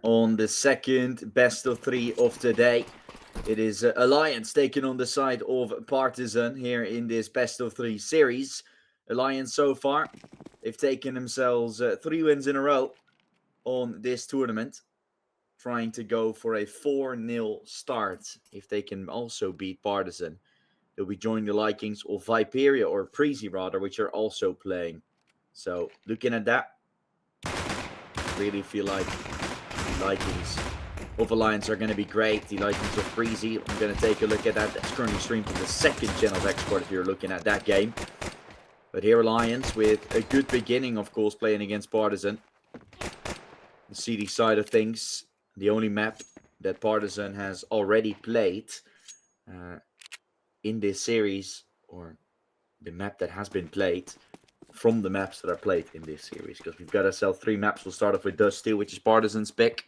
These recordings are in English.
on the second best of 3 of the day. It is Alliance taking on the side of Partizan here in this best of 3 series. Alliance so far, they've taken themselves 3 wins in a row on this tournament, trying to go for a 4-0 start. If they can also beat Partizan, they'll be joining the likings of Viperia, or Prezi rather, which are also playing. So looking at that, really feel like the likings of Alliance are going to be great. The likings of Prezi, I'm going to take a look at that. That's currently streamed from the second channel of Exort if you're looking at that game. But here Alliance with a good beginning, of course, playing against Partizan. The CD side of things, the only map that Partizan has already played in this series, or the map that has been played from the maps that are played in this series, because we've got ourselves 3 maps. We'll start off with Dust Steel, which is Partizan's pick,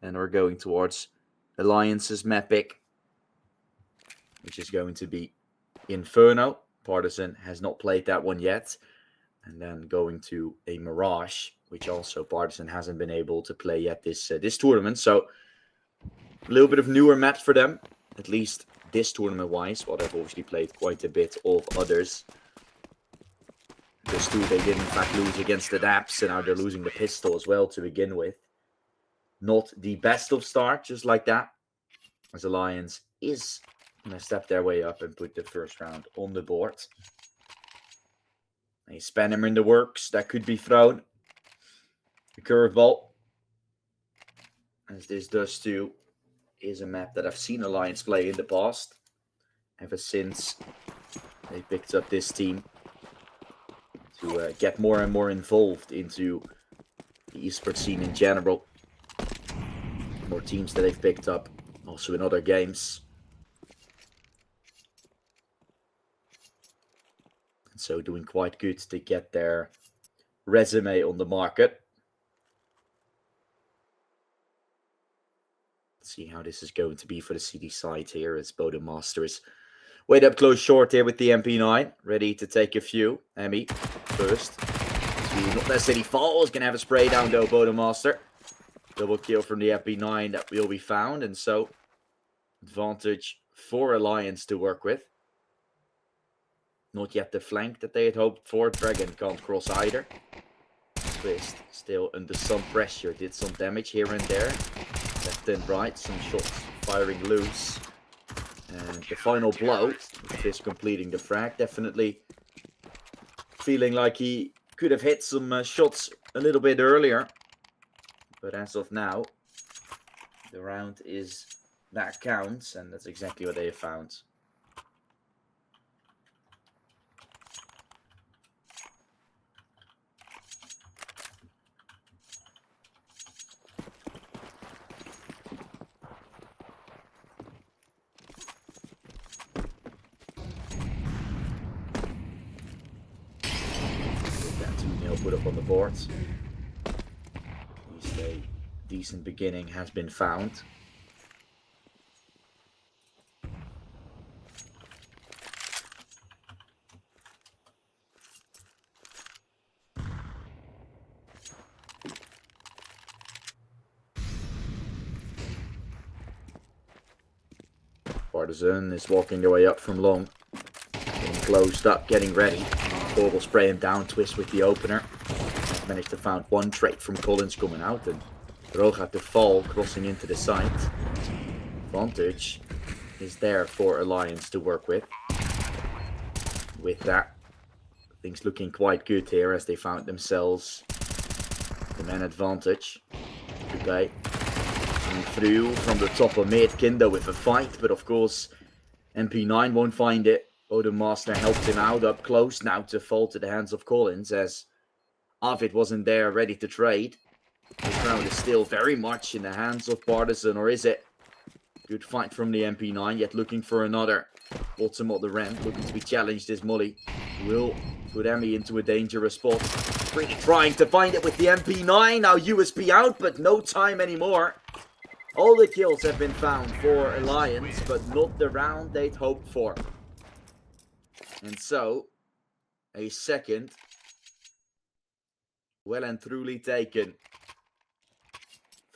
and we're going towards Alliance's map pick, which is going to be Inferno. Partizan has not played that one yet. And then going to a Mirage, which also Partizan hasn't been able to play yet this tournament. So a little bit of newer maps for them, at least this tournament-wise. While they've obviously played quite a bit of others. Just 2, they did in fact lose against the Daps, and now they're losing the Pistol as well to begin with. Not the best of start, just like that, as Alliance is going to step their way up and put the first round on the board. A Spammer in the works that could be thrown. The curveball, as this does too, is a map that I've seen Alliance play in the past, ever since they picked up this team to get more and more involved into the esports scene in general. More teams that they've picked up, also in other games. And so doing quite good to get their resume on the market. Let's see how this is going to be for the CD side here, as Bodemaster is way up close short here with the MP9, ready to take a few. Emmy first. Not necessarily falls, gonna have a spray down though, Bodemaster. Double kill from the MP9 that will be found, and so advantage for Alliance to work with. Not yet the flank that they had hoped for. Dragon can't cross either. Twist still under some pressure, did some damage here and there. Left and right, some shots firing loose. And the final blow, Twist completing the frag. Definitely feeling like he could have hit some shots a little bit earlier. But as of now, the round is that counts, and that's exactly what they have found. Put up on the board. At least a decent beginning has been found. Partizan is walking their way up from long. Getting closed up, getting ready. Thor will spray him down, Twist with the opener. Managed to find one trade from Collins coming out, and Droog had to fall, crossing into the side. Advantage is there for Alliance to work with. With that, things looking quite good here as they found themselves the man advantage. Okay. And through from the top of mid, Kindo with a fight, but of course MP9 won't find it. Bodemaster helped him out up close, now to fall to the hands of Collins as Arvid wasn't there ready to trade. This round is still very much in the hands of Partizan, or is it? Good fight from the MP9, yet looking for another. Bottom of the ramp, looking to be challenged is Molly. Will put Emmy into a dangerous spot. Really trying to find it with the MP9. Now USP out, but no time anymore. All the kills have been found for Alliance, but not the round they'd hoped for. And so, a second, well and truly taken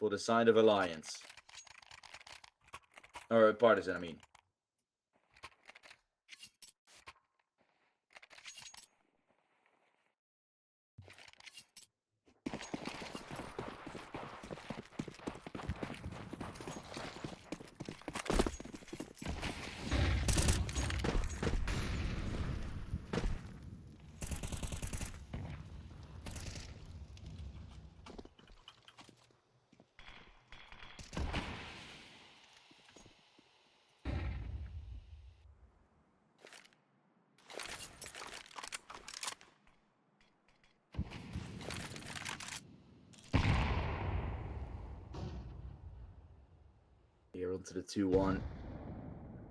for the side of Alliance. Or Partizan, I mean. Here onto the 2-1.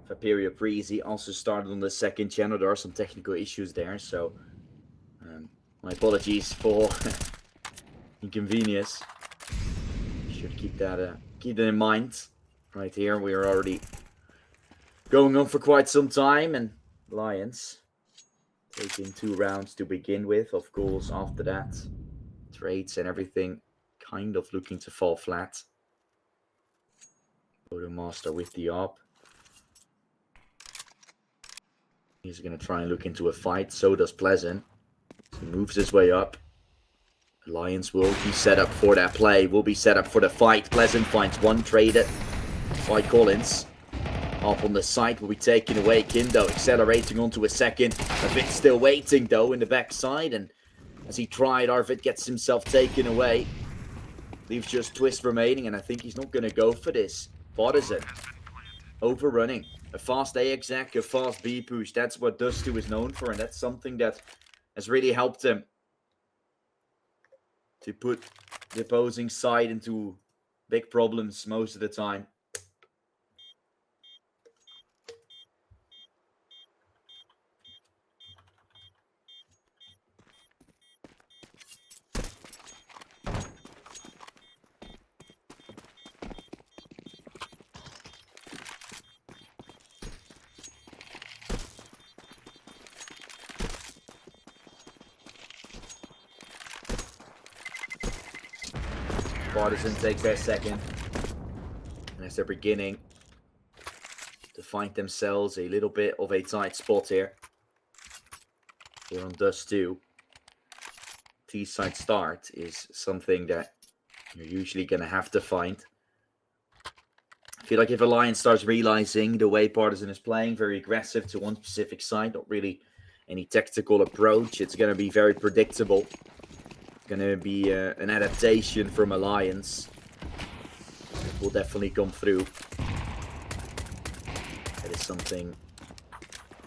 Vaperia Breezy also started on the second channel. There are some technical issues there, so my apologies for inconvenience. Should keep that in mind. Right here, we are already going on for quite some time, and Lions taking 2 rounds to begin with. Of course, after that, trades and everything kind of looking to fall flat. Master with the op. He's going to try and look into a fight. So does Pleasant. He moves his way up. Lions will be set up for that play. Will be set up for the fight. Pleasant finds one traded by Collins. Up on the side will be taken away. Kindo accelerating onto a second. Arvid still waiting though in the backside. And as he tried, Arvid gets himself taken away. Leaves just Twist remaining. And I think he's not going to go for this. Partizan overrunning. A fast A exec, a fast B push. That's what Dust2 is known for. And that's something that has really helped him to put the opposing side into big problems most of the time. Partizan takes their second. And as they're beginning to find themselves a little bit of a tight spot here. Here on Dust2. T-side start is something that you're usually going to have to find. I feel like if Alliance starts realizing the way Partizan is playing, very aggressive to one specific side, not really any tactical approach, it's going to be very predictable. Going to be an adaptation from Alliance. It will definitely come through. That is something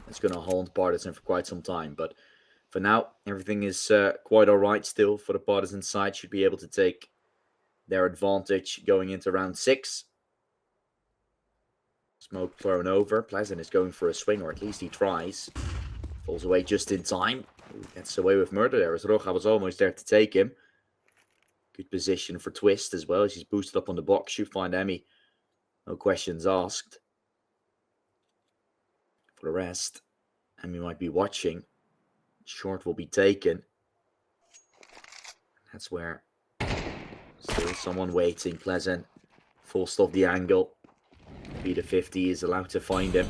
that's going to haunt Partizan for quite some time. But for now, everything is quite alright still for the Partizan side. Should be able to take their advantage going into round 6. Smoke thrown over. Pleasant is going for a swing, or at least he tries. Falls away just in time. Gets away with murder there, as Roja was almost there to take him. Good position for Twist as well, as he's boosted up on the box. Should find Emmy. No questions asked. For the rest, Emmy might be watching. Short will be taken. That's where still someone waiting. Pleasant forced off the angle. Peter 50 is allowed to find him.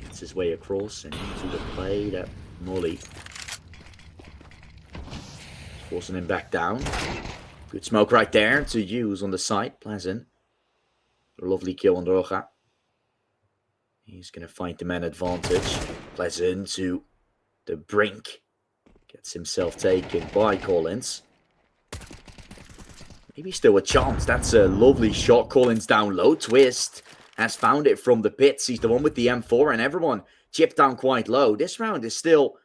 Gets his way across and into the play that Molly. Forcing him back down. Good smoke right there to use on the side. Pleasant. A lovely kill on Roja. He's going to find the man advantage. Pleasant to the brink. Gets himself taken by Collins. Maybe still a chance. That's a lovely shot. Collins down low. Twist has found it from the pits. He's the one with the M4 and everyone chipped down quite low. This round is still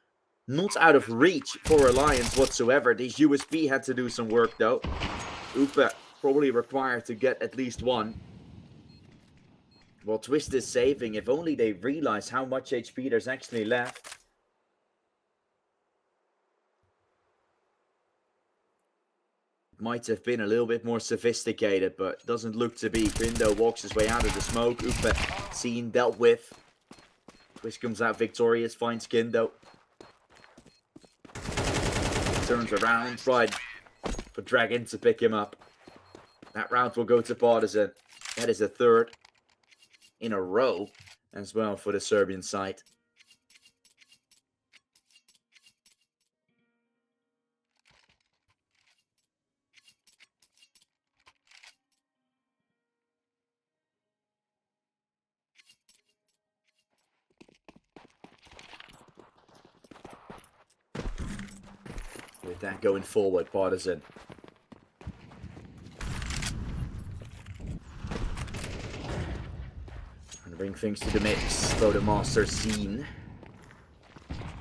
not out of reach for Alliance whatsoever. These USP had to do some work though. Upa probably required to get at least one. Well, Twist is saving. If only they realize how much HP there's actually left. Might have been a little bit more sophisticated, but doesn't look to be. Grindo walks his way out of the smoke. Upa seen, dealt with. Twist comes out victorious, finds Kindo. Turns around, tried for Dragon to pick him up. That round will go to Partizan. That is the third in a row as well for the Serbian side. With that going forward, Partizan. And bring things to the mix. Throw the master scene.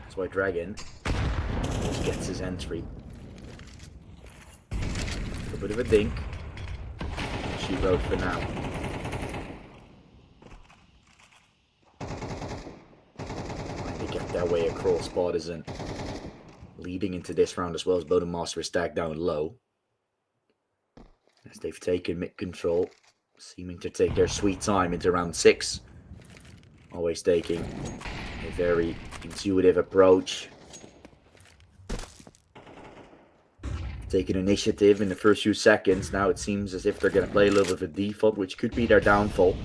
That's why Dragon just gets his entry. A bit of a dink. She wrote for now. They get their way across. Partizan leading into this round as well as Bodemaster is stacked down low. As they've taken mid control, seeming to take their sweet time into round 6. Always taking a very intuitive approach. Taking initiative in the first few seconds. Now it seems as if they're going to play a little bit of a default, which could be their downfall.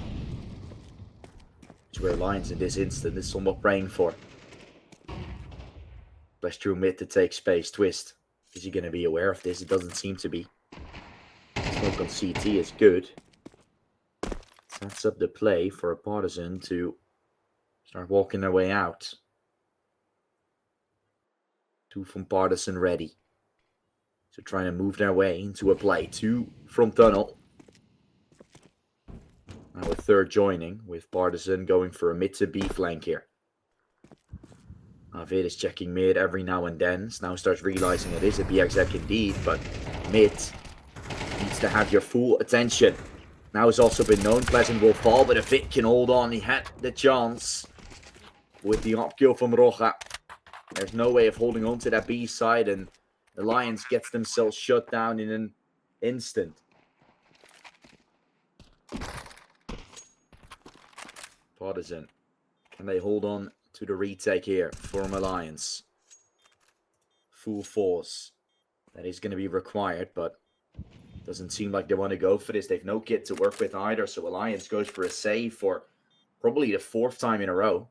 Which where Lions in this instant is somewhat praying for. Flash through mid to take space. Twist. Is he going to be aware of this? It doesn't seem to be. Smoke on CT is good. Sets up the play for a Partizan to start walking their way out. 2 from Partizan ready. So trying to move their way into a play. 2 from Tunnel. Now a third joining with Partizan going for a mid to B flank here. Vid is checking mid every now and then. Now starts realizing it is a B exec indeed, but mid needs to have your full attention. Now it's also been known Pleasant will fall, but if Vid can hold on, he had the chance with the up kill from Roja. There's no way of holding on to that B side, and the Lions gets themselves shut down in an instant. Partizan, can they hold on to the retake here from Alliance? Full force. That is going to be required, but doesn't seem like they want to go for this. They've no kit to work with either, so Alliance goes for a save for probably the 4th time in a row.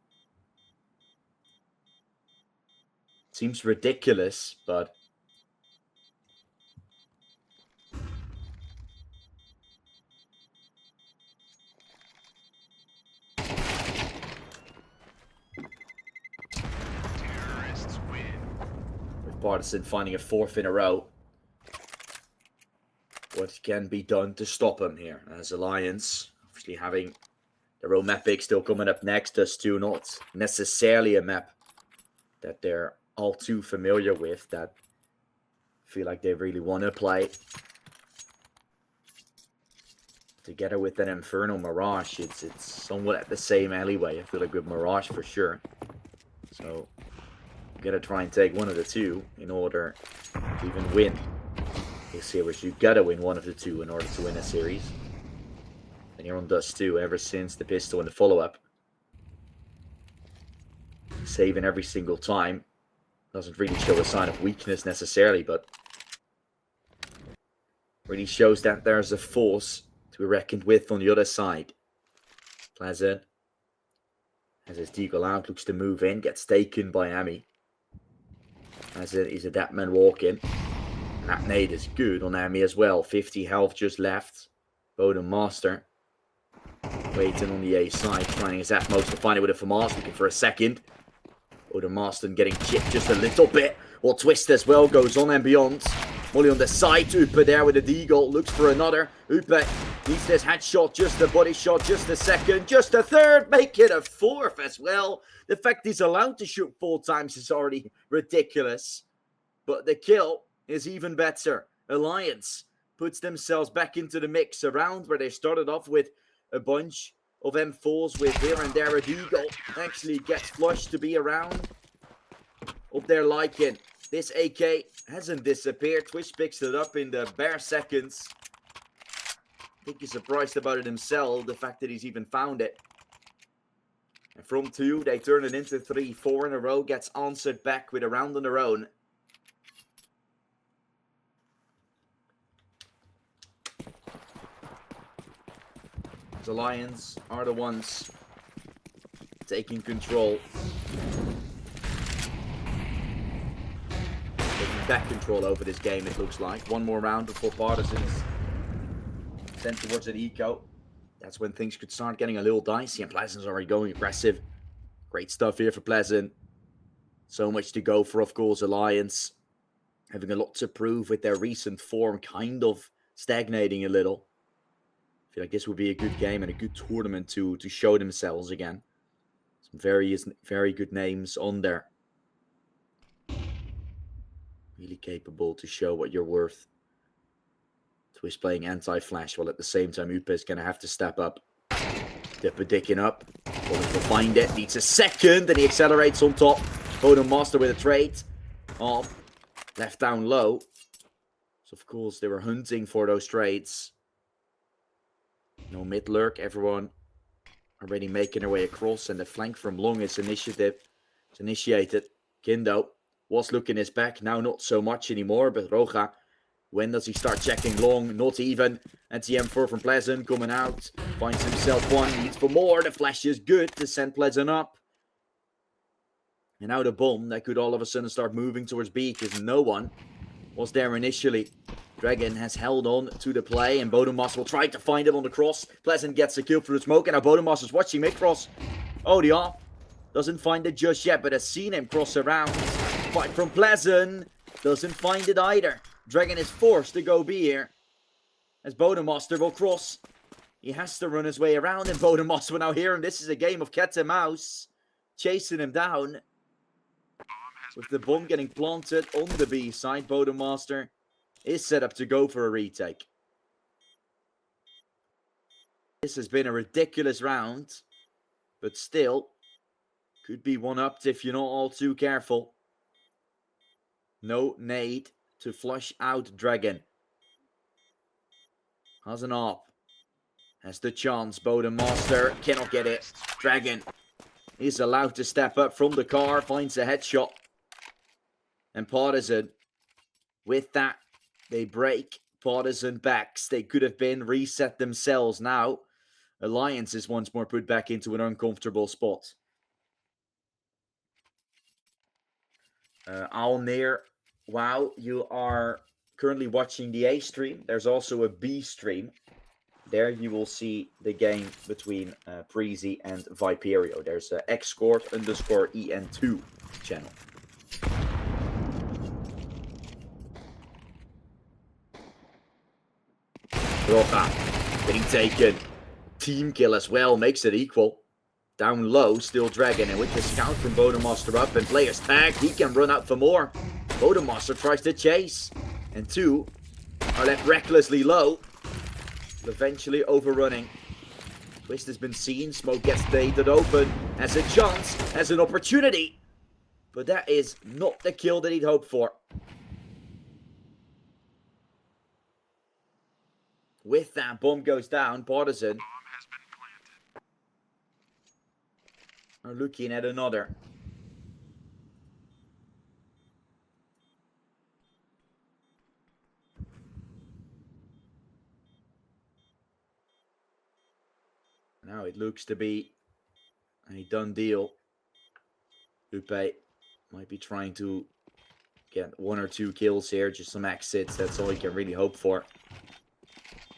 Seems ridiculous, but with Partizan finding a 4th in a row. What can be done to stop him here? As Alliance, obviously having their own map pick still coming up next, us too, not necessarily a map that they're all too familiar with, that feel like they really want to play. Together with an Infernal Mirage, it's somewhat at the same alleyway. I feel like with Mirage for sure. So, you gotta try and take one of the two in order to even win this series. You gotta win one of the two in order to win a series. And you're on Dust 2 ever since the pistol and the follow-up. Saving every single time. Doesn't really show a sign of weakness necessarily, but really shows that there's a force to be reckoned with on the other side. Pleasant, as his deagle out, looks to move in, gets taken by Ami. As it is a Deadman walking. And that nade is good on Ami as well. 50 health just left. Bodemaster waiting on the A side, trying his utmost to find it with a FAMAS, looking for a second. Bodemaster getting chipped just a little bit. Well, Twist as well goes on and beyond. Molly on the side. Upa there with a deagle. Looks for another. Upa needs this headshot. Just a body shot. Just a second. Just a third. Make it a 4th as well. The fact he's allowed to shoot 4 times is already ridiculous. But the kill is even better. Alliance puts themselves back into the mix around where they started off with a bunch of M4s with here and there a deagle. Actually gets flushed to be around of their liking. This AK hasn't disappeared. Twitch picks it up in the bare seconds. I think he's surprised about it himself, the fact that he's even found it. And from 2, they turn it into 3. 4 in a row gets answered back with a round on their own. The Lions are the ones taking control. Taking back control over this game, it looks like. One more round before Partizan is sent towards an eco. That's when things could start getting a little dicey, and Pleasant's already going aggressive. Great stuff here for Pleasant. So much to go for, of course. Alliance having a lot to prove with their recent form, kind of stagnating a little. I feel like this would be a good game and a good tournament to show themselves again. Some very good names on there. Really capable to show what you're worth. Twist playing anti-flash, while at the same time Upe is going to have to step up. Dipper dicking up. Collins will find it. Needs a second, and he accelerates on top. Bodenmaster with a trade. Off. Left down low. So, of course, they were hunting for those trades. No mid-lurk. Everyone already making their way across, and the flank from long is initiated. Kindo was looking his back. Now not so much anymore, but Roja, when does he start checking long? Not even. And TM4 from Pleasant coming out. Finds himself one. Needs for more. The flash is good to send Pleasant up. And now the bomb that could all of a sudden start moving towards B, because no one was there initially. Dragon has held on to the play, and Bodenmaster will try to find it on the cross. Pleasant gets a kill through the smoke, and now Bodenmaster's watching mid-cross. Oh, the off. Doesn't find it just yet, but has seen him cross around. Fight from Pleasant. Doesn't find it either. Dragon is forced to go B here, as Bodenmaster will cross. He has to run his way around, and Bodenmaster will now hear him. This is a game of cat and mouse. Chasing him down. With the bomb getting planted on the B side, Bodenmaster is set up to go for a retake. This has been a ridiculous round, but still could be one-upped if you're not all too careful. No nade to flush out Dragon. Has an op. Has the chance. Bodenmaster cannot get it. Dragon is allowed to step up from the car. Finds a headshot. And Partizan, with that, they break Partizan backs. They could have been reset themselves. Now, Alliance is once more put back into an uncomfortable spot. Alnir, wow, you are currently watching the A stream. There's also a B stream. There you will see the game between Preezy and Viperio. There's a Exort _EN2 channel. Roja getting taken. Team kill as well, makes it equal. Down low, still Dragon, and with the scout from Bodenmaster up and players tagged, he can run out for more. Bodenmaster tries to chase, and two are left recklessly low, eventually overrunning. Twist has been seen, smoke gets baited open, has a chance, has an opportunity, but that is not the kill that he'd hoped for. With that, bomb goes down. Partizan are looking at another. Now it looks to be a done deal. Upe might be trying to get 1 or 2 kills here, just some exits. That's all he can really hope for.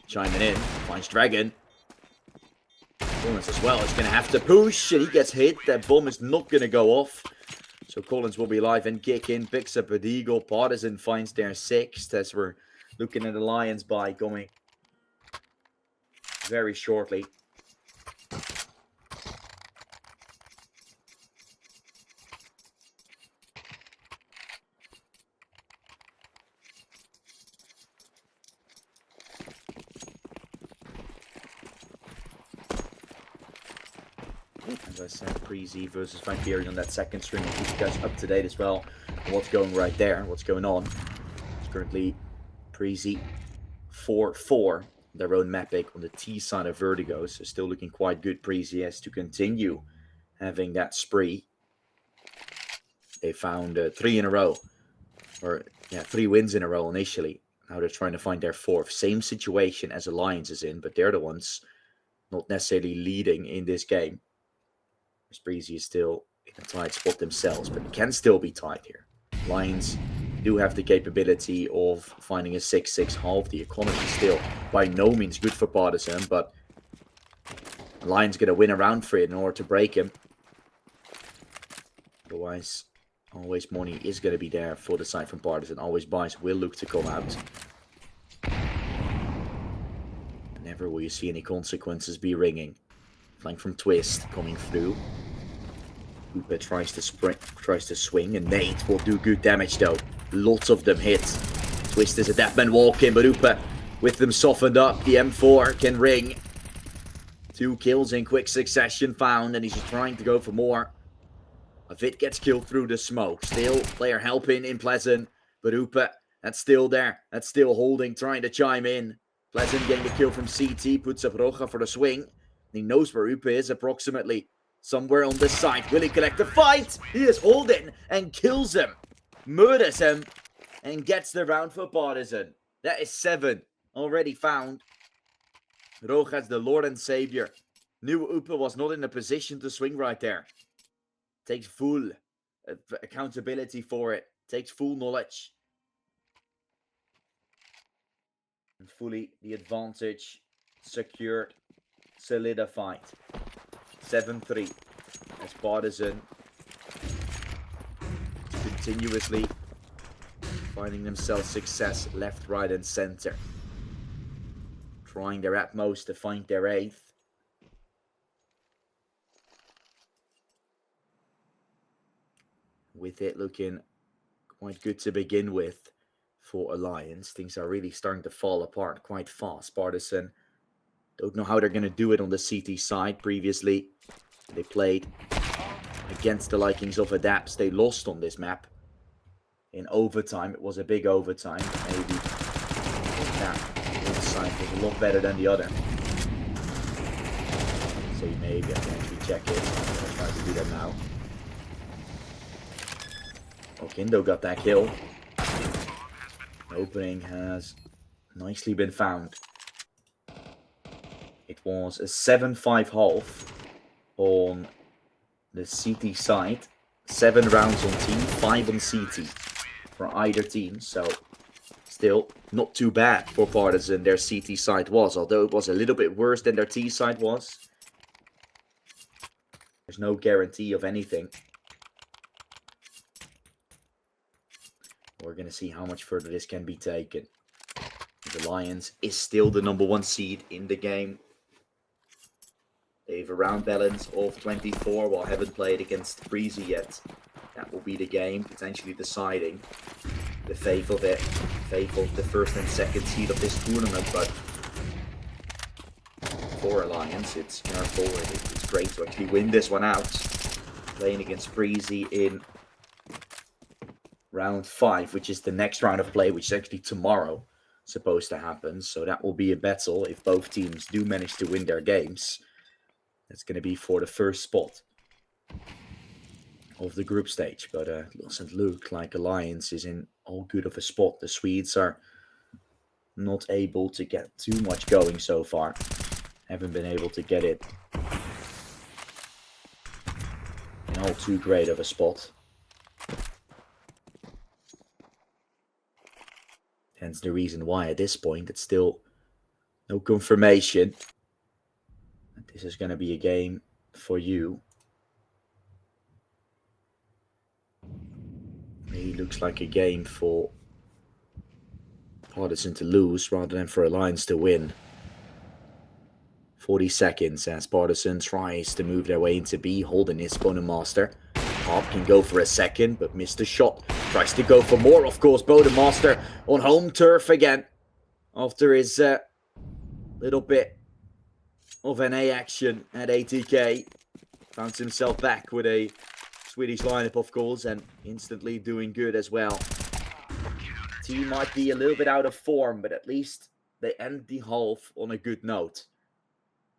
Chiming in, finds Dragon. Collins as well is going to have to push, and he gets hit. That bomb is not going to go off. So Collins will be live and kick in, picks up a deagle. Partizan finds their 6th, as we're looking at the Lions by going very shortly. As I said, Preezy versus Viperio on that second stream. I'll keep you guys up to date as well on what's going right there, what's going on. It's currently Preezy 4-4, their own map pick on the T side of Vertigo. So still looking quite good. Preezy has to continue having that spree. They found 3 in a row, or yeah, 3 wins in a row initially. Now they're trying to find their 4th. Same situation as Alliance is in, but they're the ones not necessarily leading in this game. Breezy is still in a tight spot themselves, but it can still be tight here. Lions do have the capability of finding a 6-6 half. The economy is still by no means good for Partizan, but Lions going to win around for it in order to break him. Otherwise, always money is going to be there for the side from Partizan. Always buys will look to come out. Never will you see any consequences be ringing. Flank from Twist coming through. Hooper tries to swing, and Nate will do good damage though. Lots of them hit. Twist is a deathman walk-in, but Hooper with them softened up. The M4 can ring. 2 kills in quick succession found, and he's just trying to go for more. Avid gets killed through the smoke. Still player helping in Pleasant, but Hooper, that's still there. That's still holding, trying to chime in. Pleasant getting the kill from CT, puts up Roja for the swing. He knows where Hooper is approximately. Somewhere on this side. Will he collect the fight? He is holding and kills him. Murders him and gets the round for Partizan. That is 7 already found. Roja's the Lord and Savior. Knew Hooper was not in a position to swing right there. Takes full accountability for it. Takes full knowledge. And fully the advantage secured. Solidified. 7-3 as Partizan continuously finding themselves success left, right and center. Trying their utmost to find their 8th. With it looking quite good to begin with for Alliance. Things are really starting to fall apart quite fast. Partizan don't know how they're going to do it on the CT side. Previously, they played against the likings of Adapts. They lost on this map in overtime. It was a big overtime. Maybe that one side was a lot better than the other. So maybe I can actually check it. I'm going to try to do that now. Okindo got that kill. Opening has nicely been found. It was a 7-5 half on the CT side. 7 rounds on team, 5 on CT for either team. So still not too bad for Partizan. Their CT side was, although it was a little bit worse than their T side was. There's no guarantee of anything. We're going to see how much further this can be taken. The Lions is still the #1 seed in the game. They have a round balance of 24 while haven't played against Breezy yet. That will be the game, potentially deciding the fate of it. Fate of the 1st and 2nd seed of this tournament, but for Alliance, it's it's great to actually win this one out. Playing against Breezy in round 5, which is the next round of play, which is actually tomorrow supposed to happen. So that will be a battle if both teams do manage to win their games. That's going to be for the 1st spot of the group stage. But it doesn't look like Alliance is in all good of a spot. The Swedes are not able to get too much going so far. Haven't been able to get it in all too great of a spot. Hence the reason why at this point it's still no confirmation that this is going to be a game for you. Really looks like a game for Partizan to lose rather than for Alliance to win. 40 seconds as Partizan tries to move their way into B, holding his Bonemaster. Pop can go for a second, but missed the shot. Tries to go for more, of course. Bonemaster on home turf again. After his little bit of NA action at ATK. Found himself back with a Swedish lineup, of course, and instantly doing good as well. Team might be a little bit out of form, but at least they end the half on a good note.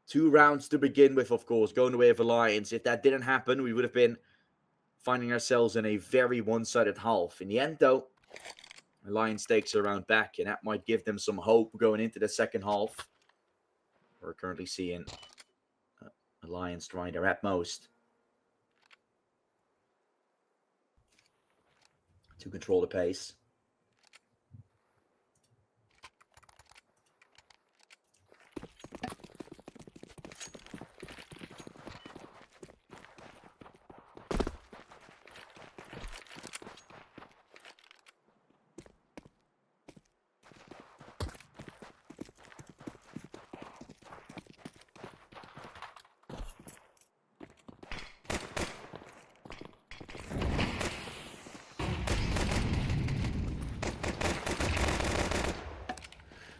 2 rounds to begin with, of course, going the way of Alliance. If that didn't happen, we would have been finding ourselves in a very one-sided half. In the end, though, Alliance takes a round back, and that might give them some hope going into the second half. We're currently seeing Alliance trying their utmost to control the pace.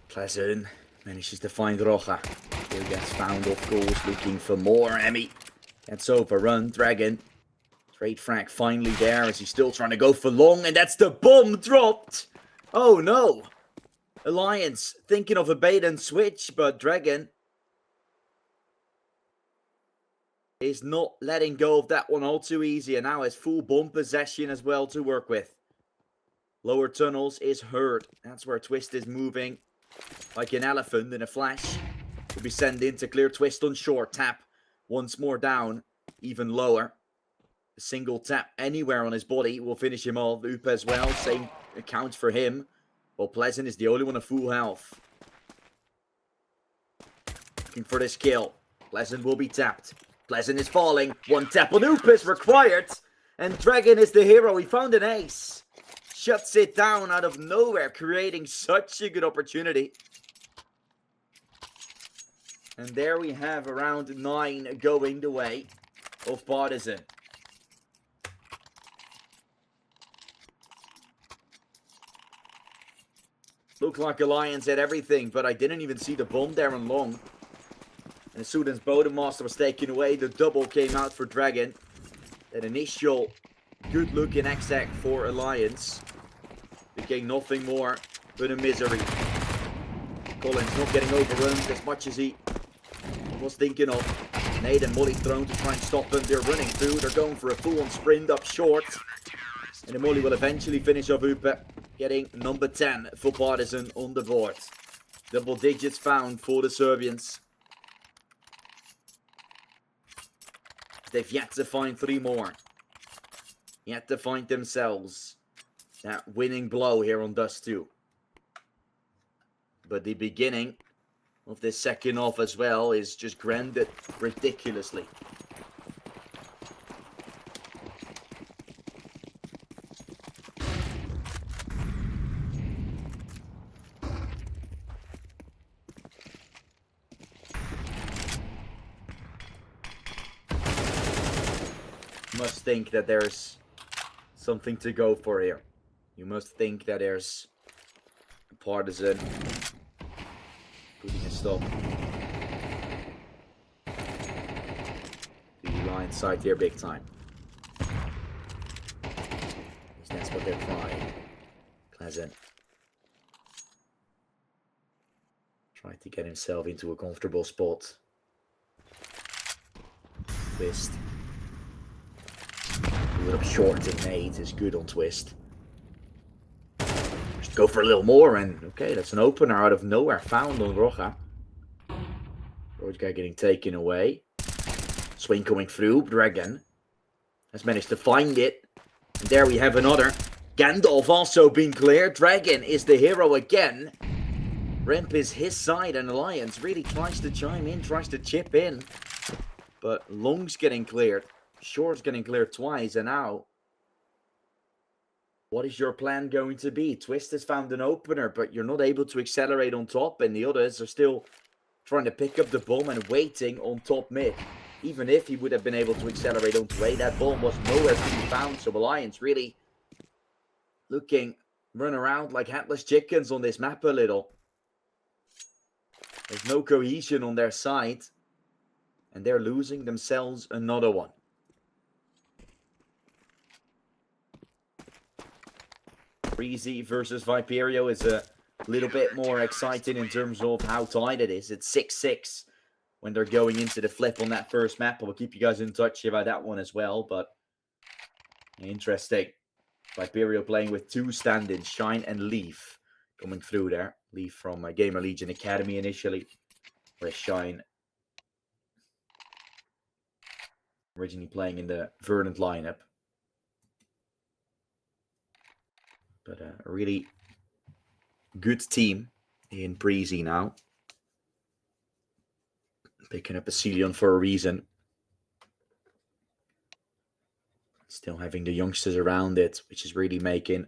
Partizan manages to find Rocha. Still gets found, of course, looking for more. Emmy gets overrun. Dragon. Trade frag finally there as he's still trying to go for long, and that's the bomb dropped. Oh no. Alliance thinking of a bait and switch, but Dragon is not letting go of that one all too easy, and now has full bomb possession as well to work with. Lower tunnels is hurt. That's where Twist is moving like an elephant in a flash. Will be sent in to clear Twist on short. Tap once more down, even lower. A single tap anywhere on his body will finish him off. Oop as well, same accounts for him. Well, Pleasant is the only one at full health. Looking for this kill. Pleasant will be tapped. Pleasant is falling. One tap on Oop is required. And Dragon is the hero. He found an ace. Shuts it down out of nowhere, creating such a good opportunity. And there we have round 9 going the way of Partizan. Looked like Alliance had everything, but I didn't even see the bomb there on long. And as soon as Bodemaster was taken away, the double came out for Dragon. That initial good looking exec for Alliance became nothing more but a misery. Collins not getting overrun as much as he was thinking of. Nade and Molly thrown to try and stop them. They're running through. They're going for a full-on sprint up short. And the Molly will eventually finish off Upe, getting number 10 for Partizan on the board. Double digits found for the Serbians. They've yet to find 3 more. Yet to find themselves that winning blow here on Dust 2. But the beginning of this second half as well is just granted ridiculously. Must think that there's something to go for here. You must think that there's a Partizan putting a stop. The line side here big time. That's what they're trying. Pleasant. Trying to get himself into a comfortable spot. Twist. Up short in nade is good on Twist. Just go for a little more, and okay, that's an opener out of nowhere found on Rocha. Roach guy getting taken away. Swing coming through. Dragon has managed to find it. And there we have another. Gandalf also been cleared. Dragon is the hero again. Remp is his side, and Alliance really tries to chime in, tries to chip in. But Long's getting cleared. Short's getting cleared twice, and now what is your plan going to be? Twist has found an opener, but you're not able to accelerate on top, and the others are still trying to pick up the bomb and waiting on top mid. Even if he would have been able to accelerate onto A, that bomb was nowhere to be found, so Alliance really looking run around like hatless chickens on this map a little. There's no cohesion on their side, and they're losing themselves another one. Breezy versus Viperio is a little bit more exciting in terms of how tight it is. It's 6-6 when they're going into the flip on that first map. I'll keep you guys in touch about that one as well, but interesting. Viperio playing with 2 stand-ins, Shine and Leaf, coming through there. Leaf from Gamer Legion Academy initially, where Shine Originally playing in the Verdant lineup. But a really good team in Breezy now. Picking up a Celion for a reason. Still having the youngsters around it, which is really making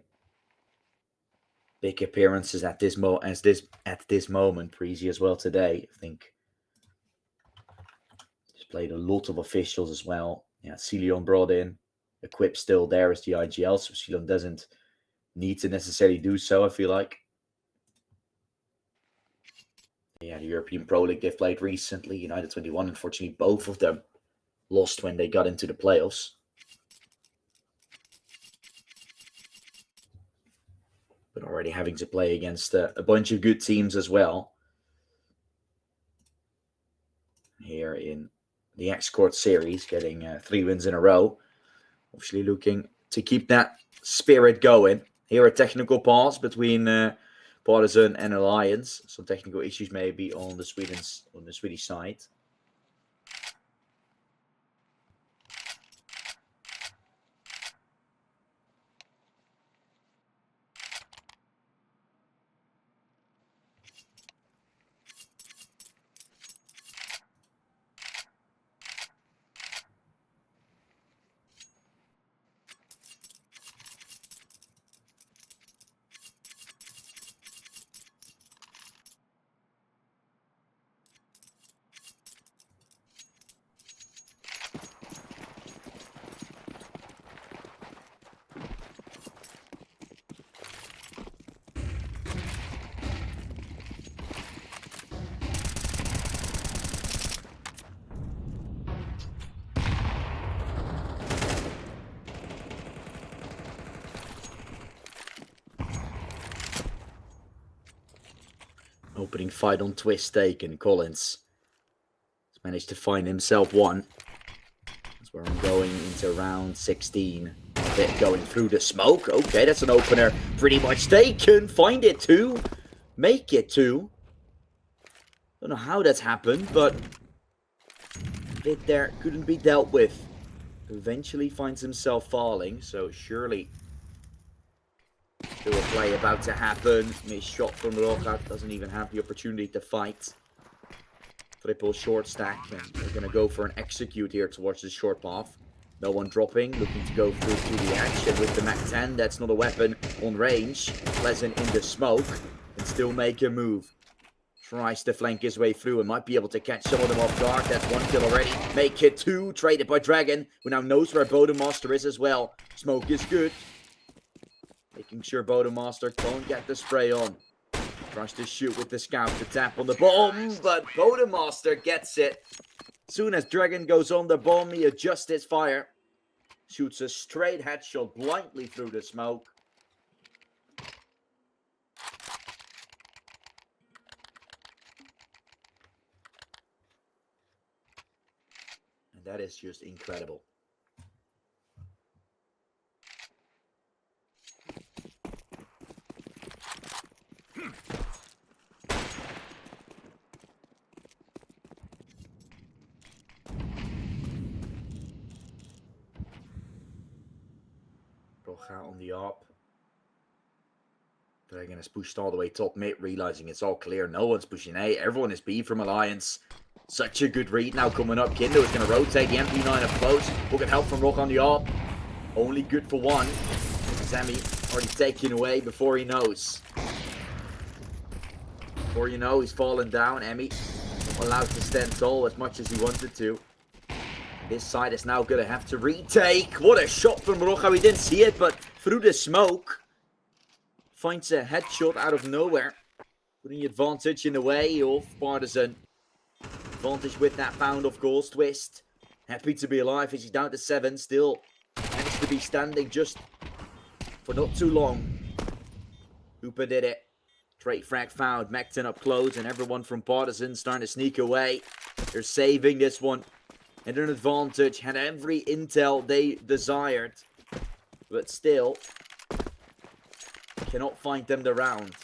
big appearances at this moment. Breezy as well today, I think. Just played a lot of officials as well. Yeah, Celion brought in. Equip still there as the IGL, so Celion doesn't need to necessarily do so, I feel like. Yeah, the European Pro League they've played recently, United 21, unfortunately both of them lost when they got into the playoffs. But already having to play against a bunch of good teams as well. Here in the Exort series, getting 3 wins in a row. Obviously looking to keep that spirit going. Here a technical pause between Partizan and Alliance. Some technical issues maybe on the Swedish side. Opening fight on Twist taken. Collins has managed to find himself one. That's where I'm going into round 16. A bit going through the smoke. Okay, that's an opener pretty much taken. Find it too. Make it too. Don't know how that's happened, but a bit there couldn't be dealt with. Eventually finds himself falling, so surely still a play about to happen. Missed shot from Rocha. Doesn't even have the opportunity to fight. Triple short stack. And they're going to go for an execute here towards the short path. No one dropping. Looking to go through to the action with the MAC-10. That's not a weapon on range. Pleasant in the smoke. And still make a move. Tries to flank his way through and might be able to catch some of them off guard. That's 1 kill already. Make it 2. Traded by Dragon, who now knows where Bodemaster is as well. Smoke is good. Making sure Bodemaster can't get the spray on. Tries to shoot with the scout to tap on the bomb, but Bodemaster gets it. Soon as Dragon goes on the bomb, he adjusts his fire. Shoots a straight headshot blindly through the smoke. And that is just incredible. Rocha on the up. Dragon is pushed all the way top mid, realizing it's all clear. No one's pushing A. Everyone is B from Alliance. Such a good read now coming up. Kindo is going to rotate the MP9 up close. We'll get help from Rocha on the up. Only good for one. Sammy already taken away before he knows. Before you know, he's fallen down. Emmy allowed to stand tall as much as he wanted to. This side is now going to have to retake. What a shot from Rocha. We didn't see it, but through the smoke. Finds a headshot out of nowhere. Putting the advantage in the way of Partizan. Advantage with that pound, of course. Twist. Happy to be alive as he's down to 7. Still managed to be standing just for not too long. Hooper did it. Trade frag found. MAC-10 up close, and everyone from Partizan starting to sneak away. They're saving this one. And an advantage. Had every intel they desired. But still cannot find them the round.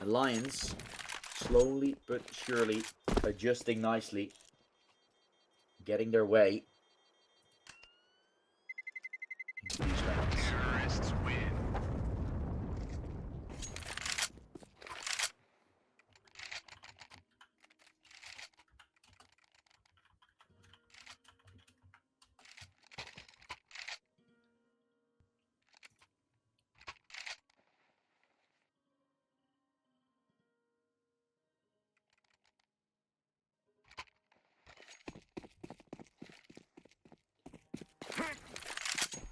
Alliance slowly but surely adjusting nicely. Getting their way. into these rounds.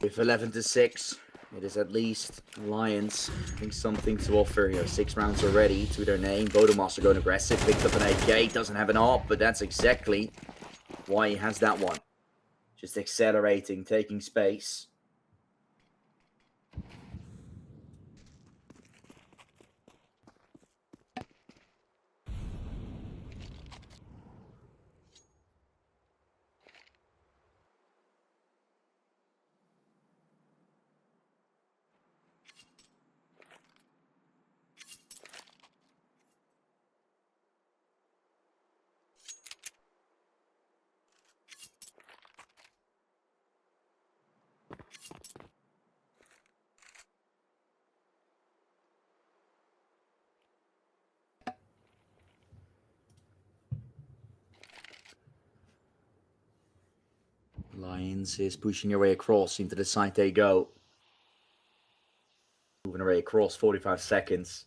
With 11-6, it is at least Lions having something to offer here. 6 rounds already to their name. Bodemas going aggressive, picked up an AK, doesn't have an AWP, but that's exactly why he has that one. Just accelerating, taking space. Lions is pushing their way across into the side they go. Moving their way across, 45 seconds.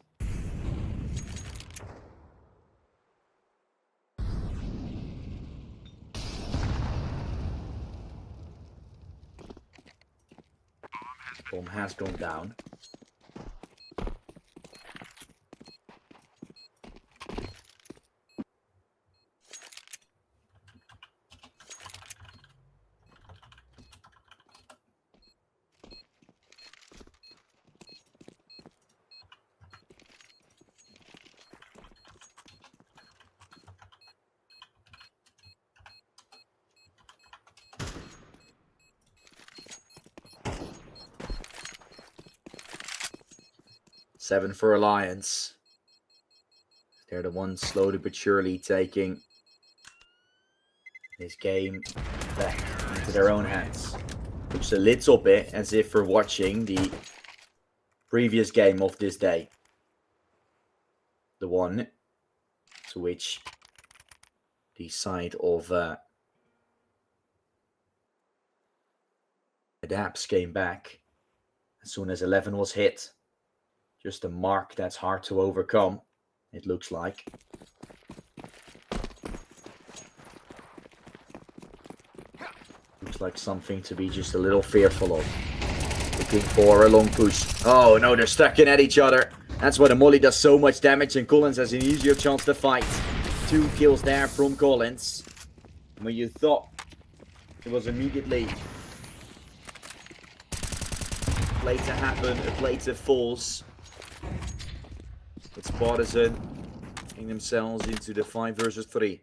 Bomb has gone down. Seven for Alliance. They're the ones slowly but surely taking this game back into their own hands. Looks a little bit as if we're watching the previous game of this day. The one to which the side of Adapts came back as soon as 11 was hit. Just a mark that's hard to overcome, it looks like. Looks like something to be just a little fearful of. Looking for a long push. Oh no, they're stacking at each other. That's why the molly does so much damage and Collins has an easier chance to fight. 2 kills there from Collins. When you thought it was immediately play to happen, a play to falls. It's Partizan getting themselves into the 5 versus 3.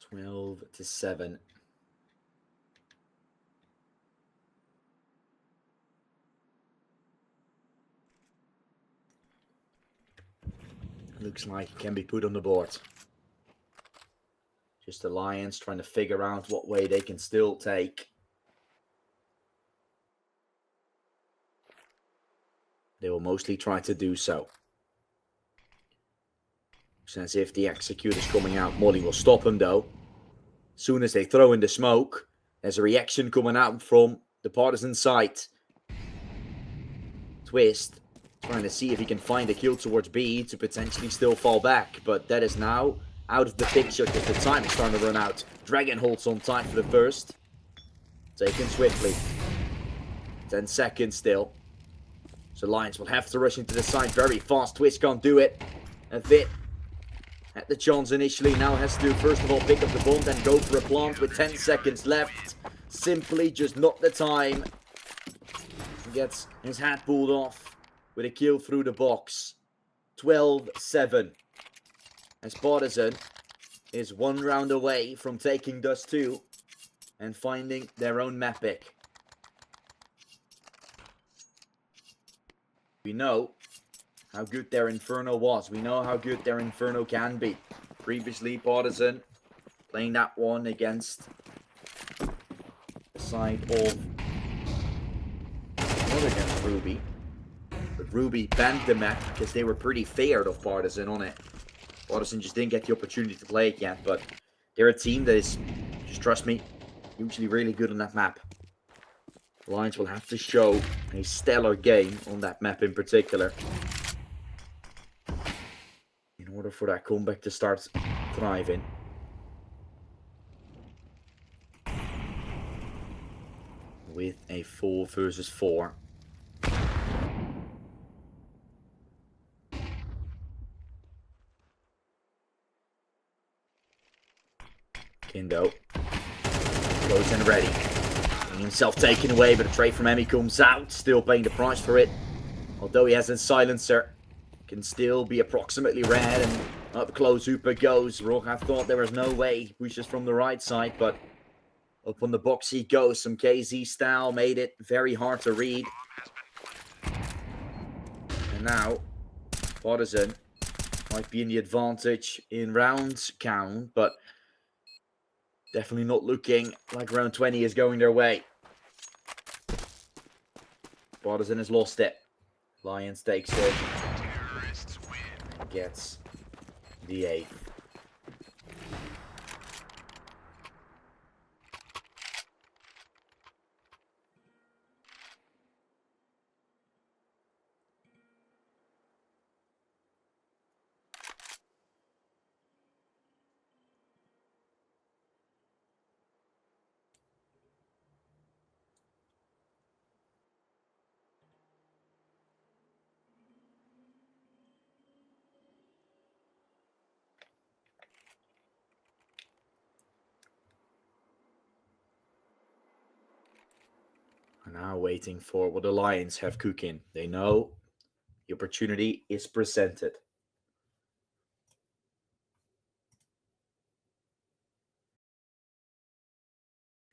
Twelve to 7. Looks like it can be put on the board. Just the Lions trying to figure out what way they can still take. They will mostly try to do so. Looks as if the Executor's coming out. Molly will stop him though. As soon as they throw in the smoke, there's a reaction coming out from the Partizan side. Twist trying to see if he can find a kill towards B to potentially still fall back. But that is now out of the picture because the time is starting to run out. Dragon holds on tight for the first. Taken swiftly. 10 seconds still. So Lions will have to rush into the side very fast. Twist can't do it. And Vit had the chance initially. Now has to first of all pick up the bomb, then go for a plant with 10 seconds left. Simply just not the time. He gets his hat pulled off with a kill through the box. 12-7. As Partizan is 1 round away from taking Dust 2 and finding their own map pick. We know how good their Inferno was. We know how good their Inferno can be. Previously, Partizan playing that one against the side of... not against Ruby. But Ruby banned the map because they were pretty feared of Partizan on it. Partizan just didn't get the opportunity to play it yet, but they're a team that is, just trust me, usually really good on that map. Lions will have to show a stellar game on that map in particular in order for that comeback to start thriving. With a 4 versus 4. Kindo goes in ready. Getting himself taken away, but a trade from Emmy comes out. Still paying the price for it. Although he has a silencer, can still be approximately red. And up close, Hooper goes. Roja thought there was no way. He pushes from the right side, but up on the box he goes. Some KZ style made it very hard to read. And now, Partizan might be in the advantage in round count, but definitely not looking like round 20 is going their way. Partizan has lost it. Lions takes it. And gets the 8th. Now waiting for what the Lions have cooking. They know the opportunity is presented.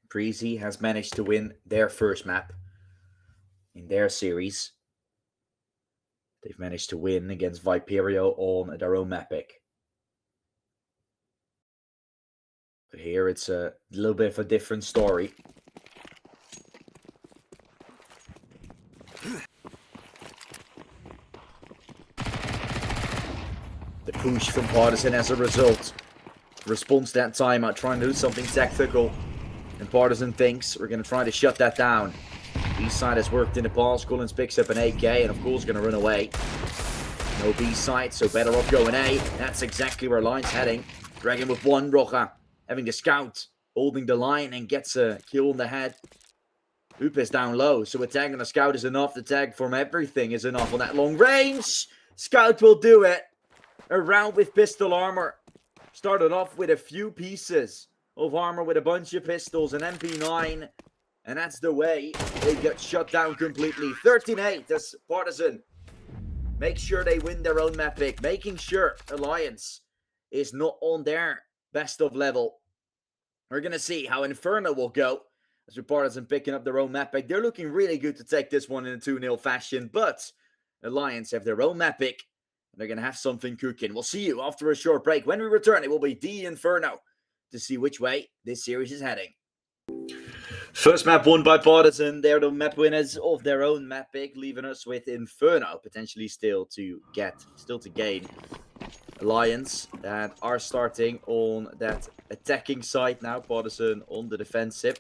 Breezy has managed to win their first map in their series. They've managed to win against Viperio on their own map pick. But here it's a little bit of a different story. The push from Partizan as a result. Response that time out, trying to do something tactical. And Partizan thinks we're going to try to shut that down. B-side has worked in the past. Collins picks up an AK and of course going to run away. No B-side, so better off going A. That's exactly where Line's heading. Dragon with 1, Roja having the scout, holding the line and gets a kill on the head. Hoop is down low, so a tag on the scout is enough. The tag from everything is enough on that long range. Scout will do it. A round with pistol armor. Started off with a few pieces of armor with a bunch of pistols, an MP9. And that's the way they get shut down completely. 13-8 as Partizan make sure they win their own map pick. Making sure Alliance is not on their best of level. We're going to see how Inferno will go. As with Partizan picking up their own map pick. They're looking really good to take this one in a 2-0 fashion. But Alliance have their own map pick. And they're going to have something cooking. We'll see you after a short break. When we return, it will be the Inferno to see which way this series is heading. First map won by Partizan. They're the map winners of their own map pick, leaving us with Inferno potentially still to gain. Alliance that are starting on that attacking side now. Partizan on the defensive.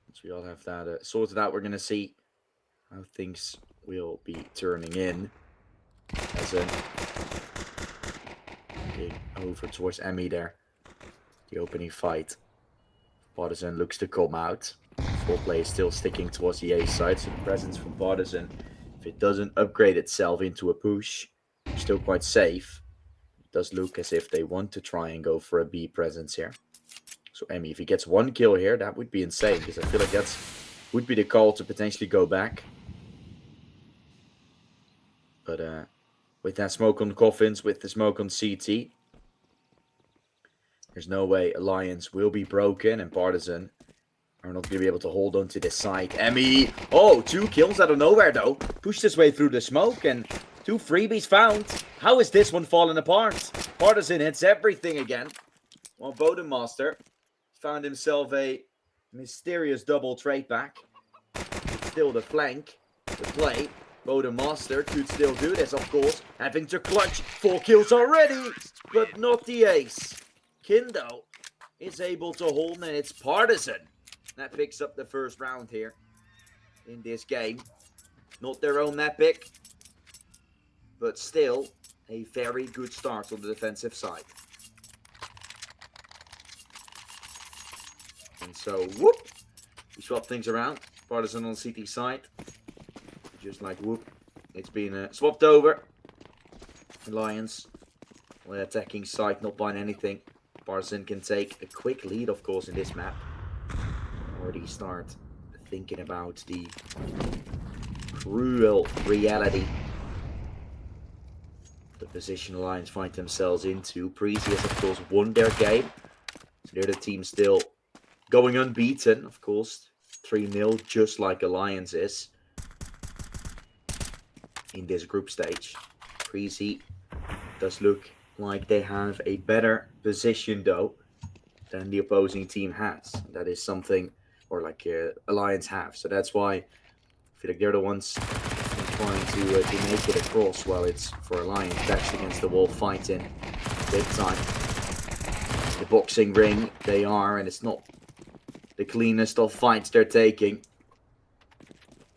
Once we all have that sorted out, we're going to see how things will be turning in. As in over towards Emmy there. The opening fight. Partizan looks to come out. Full play is still sticking towards the A side, so the presence from Partizan, if it doesn't upgrade itself into a push, still quite safe. It does look as if they want to try and go for a B presence here. So Emmy, if he gets 1 kill here, that would be insane, because I feel like that would be the call to potentially go back. But with that smoke on coffins, with the smoke on CT, there's no way Alliance will be broken, and Partizan are not going to be able to hold on to this side. Emmy, oh, 2 kills out of nowhere though. Pushed his way through the smoke and 2 freebies found. How is this one falling apart? Partizan hits everything again. Well, Bodemaster found himself a mysterious double trade back. It's still the flank, the play. Bodemaster could still do this, of course. Having to clutch 4 kills already, but not the ace. Kindo is able to hold, and it's Partizan that picks up the first round here in this game. Not their own epic, but still a very good start on the defensive side. And so, whoop, we swap things around. Partizan on CT side. Just like whoop, it's been swapped over. Alliance, on the attacking side, not buying anything. Partizan can take a quick lead, of course, in this map. Already start thinking about the cruel reality the position Alliance find themselves into. Partizan has, of course, won their game. So they're the team still going unbeaten, of course. 3-0, just like Alliance is in this group stage. Partizan does look like they have a better position, though, than the opposing team has. That is something, or like Alliance have. So that's why I feel like they're the ones trying to make it across. Well, it's for Alliance, backs against the wall, fighting big time. The boxing ring, they are, and it's not the cleanest of fights they're taking.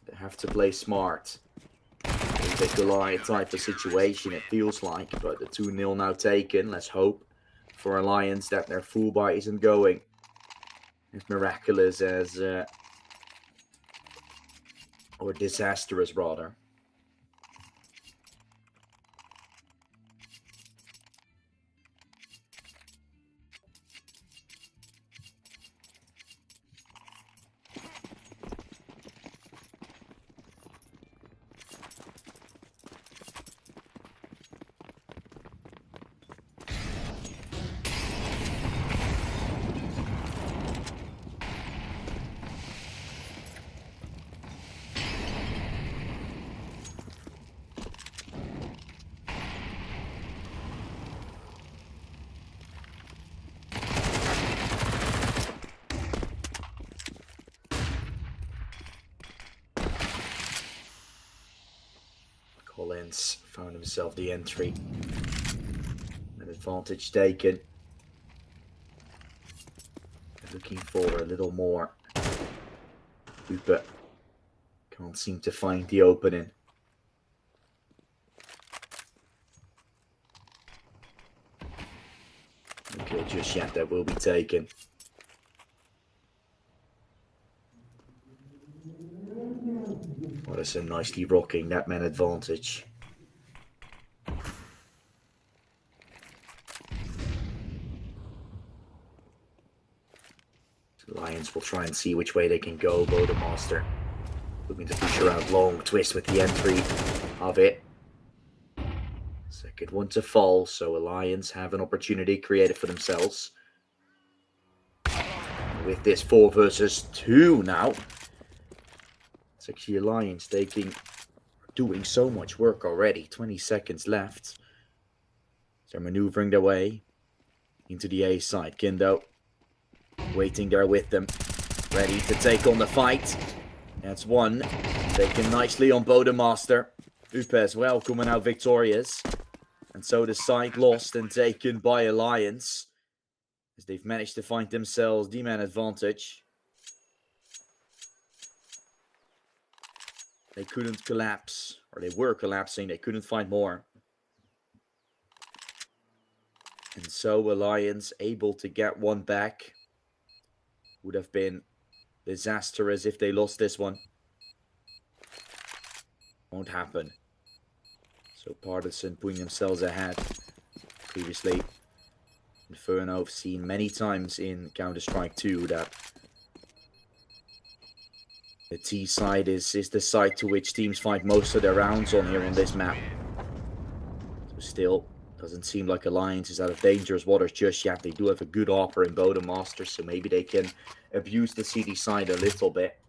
They have to play smart. It's a Goliath type of situation, it feels like, but the 2-0 now taken. Let's hope for Alliance that their full buy isn't going as miraculous as, or disastrous rather. Collins found himself the entry. An advantage taken. Looking for a little more. Hooper can't seem to find the opening. Okay, just yet that will be taken. Partizan nicely rocking that man advantage. Lions will try and see which way they can go. Bodemaster looking to push around long. Twist with the entry of it. Second one to fall, so Alliance have an opportunity created for themselves. With this 4 versus 2 now. It's actually Alliance doing so much work already. 20 seconds left. They're maneuvering their way into the A side. Kindo waiting there with them. Ready to take on the fight. That's one. Taken nicely on Bodemaster. Upe as well coming out victorious. And so the side lost and taken by Alliance. As they've managed to find themselves the man advantage. They couldn't collapse, or they were collapsing, they couldn't find more. And so Alliance able to get one back. Would have been disastrous if they lost this one. Won't happen. So Partizan putting themselves ahead. Previously, Inferno have seen many times in Counter-Strike 2 that the T side is the side to which teams find most of their rounds on here on this map. So still Doesn't seem like Alliance is out of dangerous waters just yet. They do have a good offer in Bodemaster, so maybe they can abuse the CD side a little bit.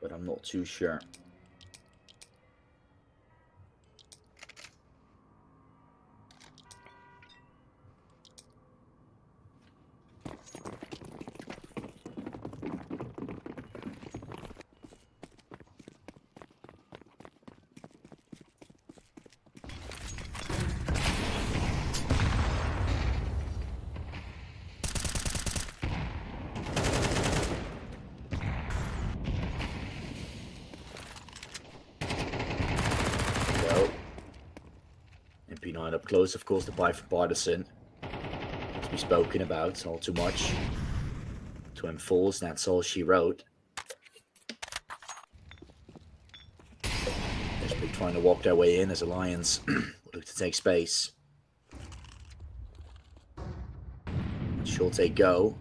But I'm not too sure. MP9 up close, of course, the buy from Partizan. As we've spoken about, all too much. 2 M4s, that's all she wrote. Desperately trying to walk their way in as Alliance will look to take space. Schulte go.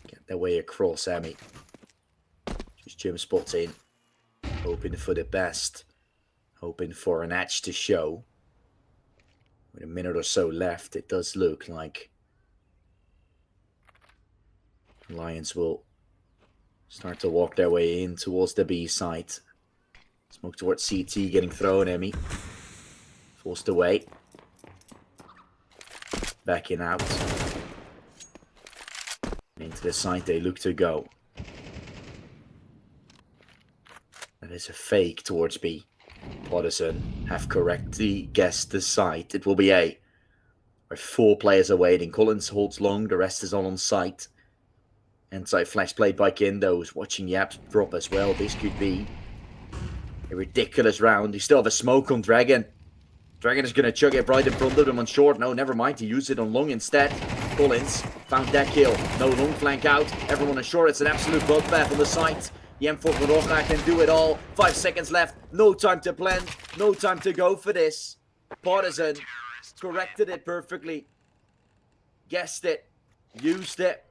Get their way across, Emmy. Just Jim spotting. Hoping for the best. Hoping for an edge to show. With a minute or so left, it does look like Lions will start to walk their way in towards the B site. Smoke towards CT, getting thrown, Emmy. Forced away. Backing out. Into the site they look to go. That is a fake towards B. Partizan have correctly guessed the site. It will be A. Where 4 players are waiting. Collins holds long, the rest is all on site. Anti-flash played by Kindo, who's watching Yaps drop as well. This could be a ridiculous round. You still have a smoke on Dragon. Dragon is going to chug it right in front of them on short. No, never mind. He used it on long instead. Collins found that kill. No long flank out. Everyone on short. It's an absolute bloodbath on the site. The M4 Rocha can do it all. 5 seconds left. No time to plan. No time to go for this. Partizan corrected it perfectly. Guessed it. Used it.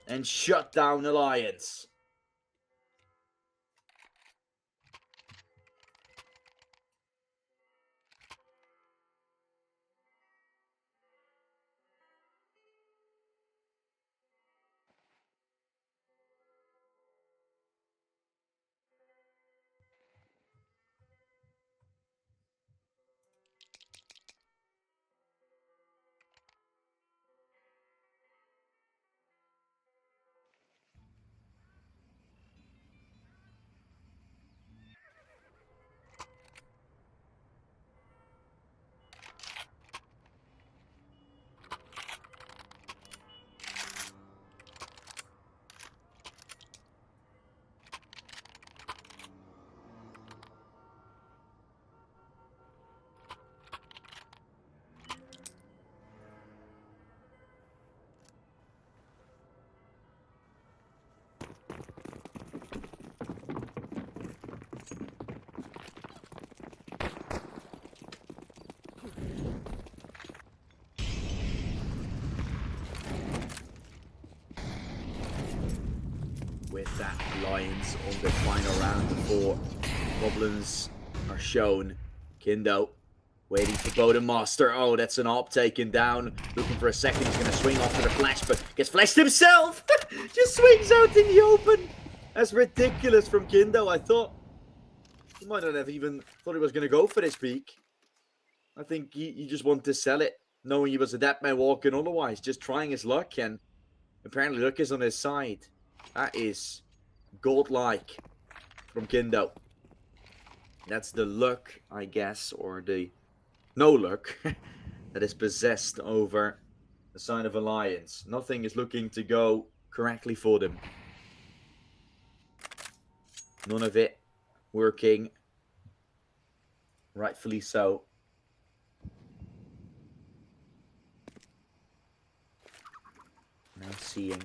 And shut down Alliance. With that, Lions on the final round before problems are shown. Kindo waiting for Bodemaster. Oh, that's an op taken down. Looking for a second. He's going to swing off to the flash, but gets flashed himself. Just swings out in the open. That's ridiculous from Kindo. I thought he might not have even thought he was going to go for this peak. I think he just wanted to sell it, knowing he was a dead man walking otherwise, just trying his luck, and apparently luck is on his side. That is godlike from Kindo. That's the luck, I guess, or the no luck that is possessed over the side of Alliance. Nothing is looking to go correctly for them. None of it working. Rightfully so. Now seeing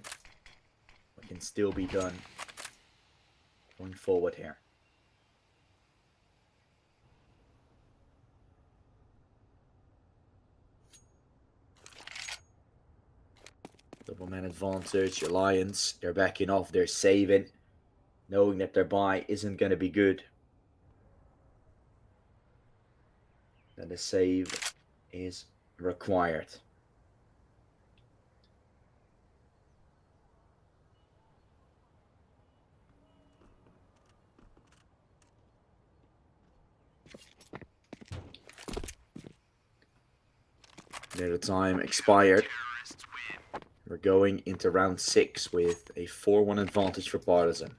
what can still be done going forward here. Double man advantage, Alliance, they're backing off, they're saving, knowing that their buy isn't going to be good. And the save is required. The time expired. We're going into round 6 with a 4-1 advantage for Partizan.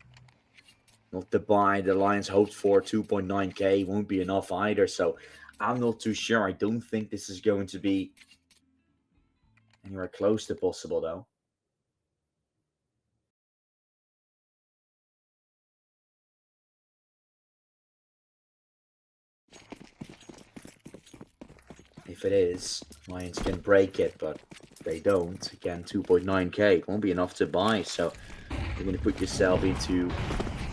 Not the buy the Lions hoped for, 2.9k, won't be enough either, so I'm not too sure. I don't think this is going to be anywhere close to possible, though. If it is, Lions can break it, but they don't. Again, 2.9k, it won't be enough to buy, so you're going to put yourself into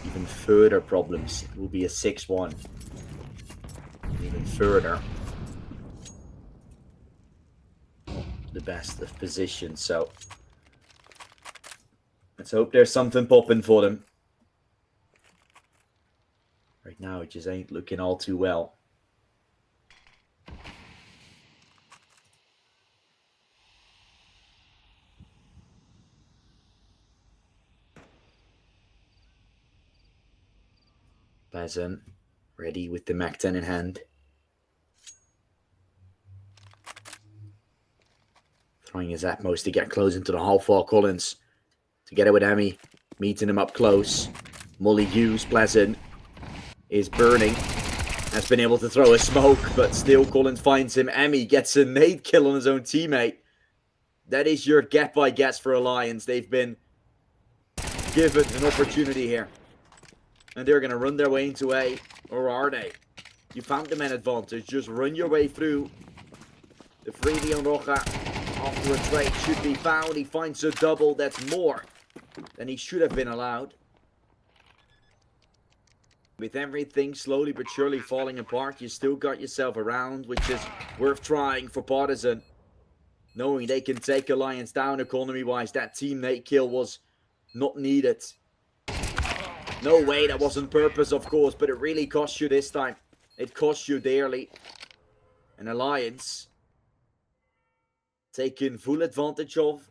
even further problems. It will be a 6-1. Even further. The best of position, so let's hope there's something popping for them. Right now, it just ain't looking all too well. Partizan ready with the Mac 10 in hand. Trying his utmost to get close into the half for Collins. Together with Emmy, meeting him up close. Molly Hughes, Pleasant, is burning. Has been able to throw a smoke, but still Collins finds him. Emmy gets a nade kill on his own teammate. That is your get by guess for Alliance. They've been given an opportunity here. And they're going to run their way into A. Or are they? You found the man advantage. Just run your way through. The freebie on Roja after a trade should be found. He finds a double. That's more than he should have been allowed. With everything slowly but surely falling apart, you still got yourself a round, which is worth trying for Partizan. Knowing they can take Alliance down economy-wise, that teammate kill was not needed. No way, that wasn't purpose, of course, but it really cost you this time. It cost you dearly. And Alliance taking full advantage of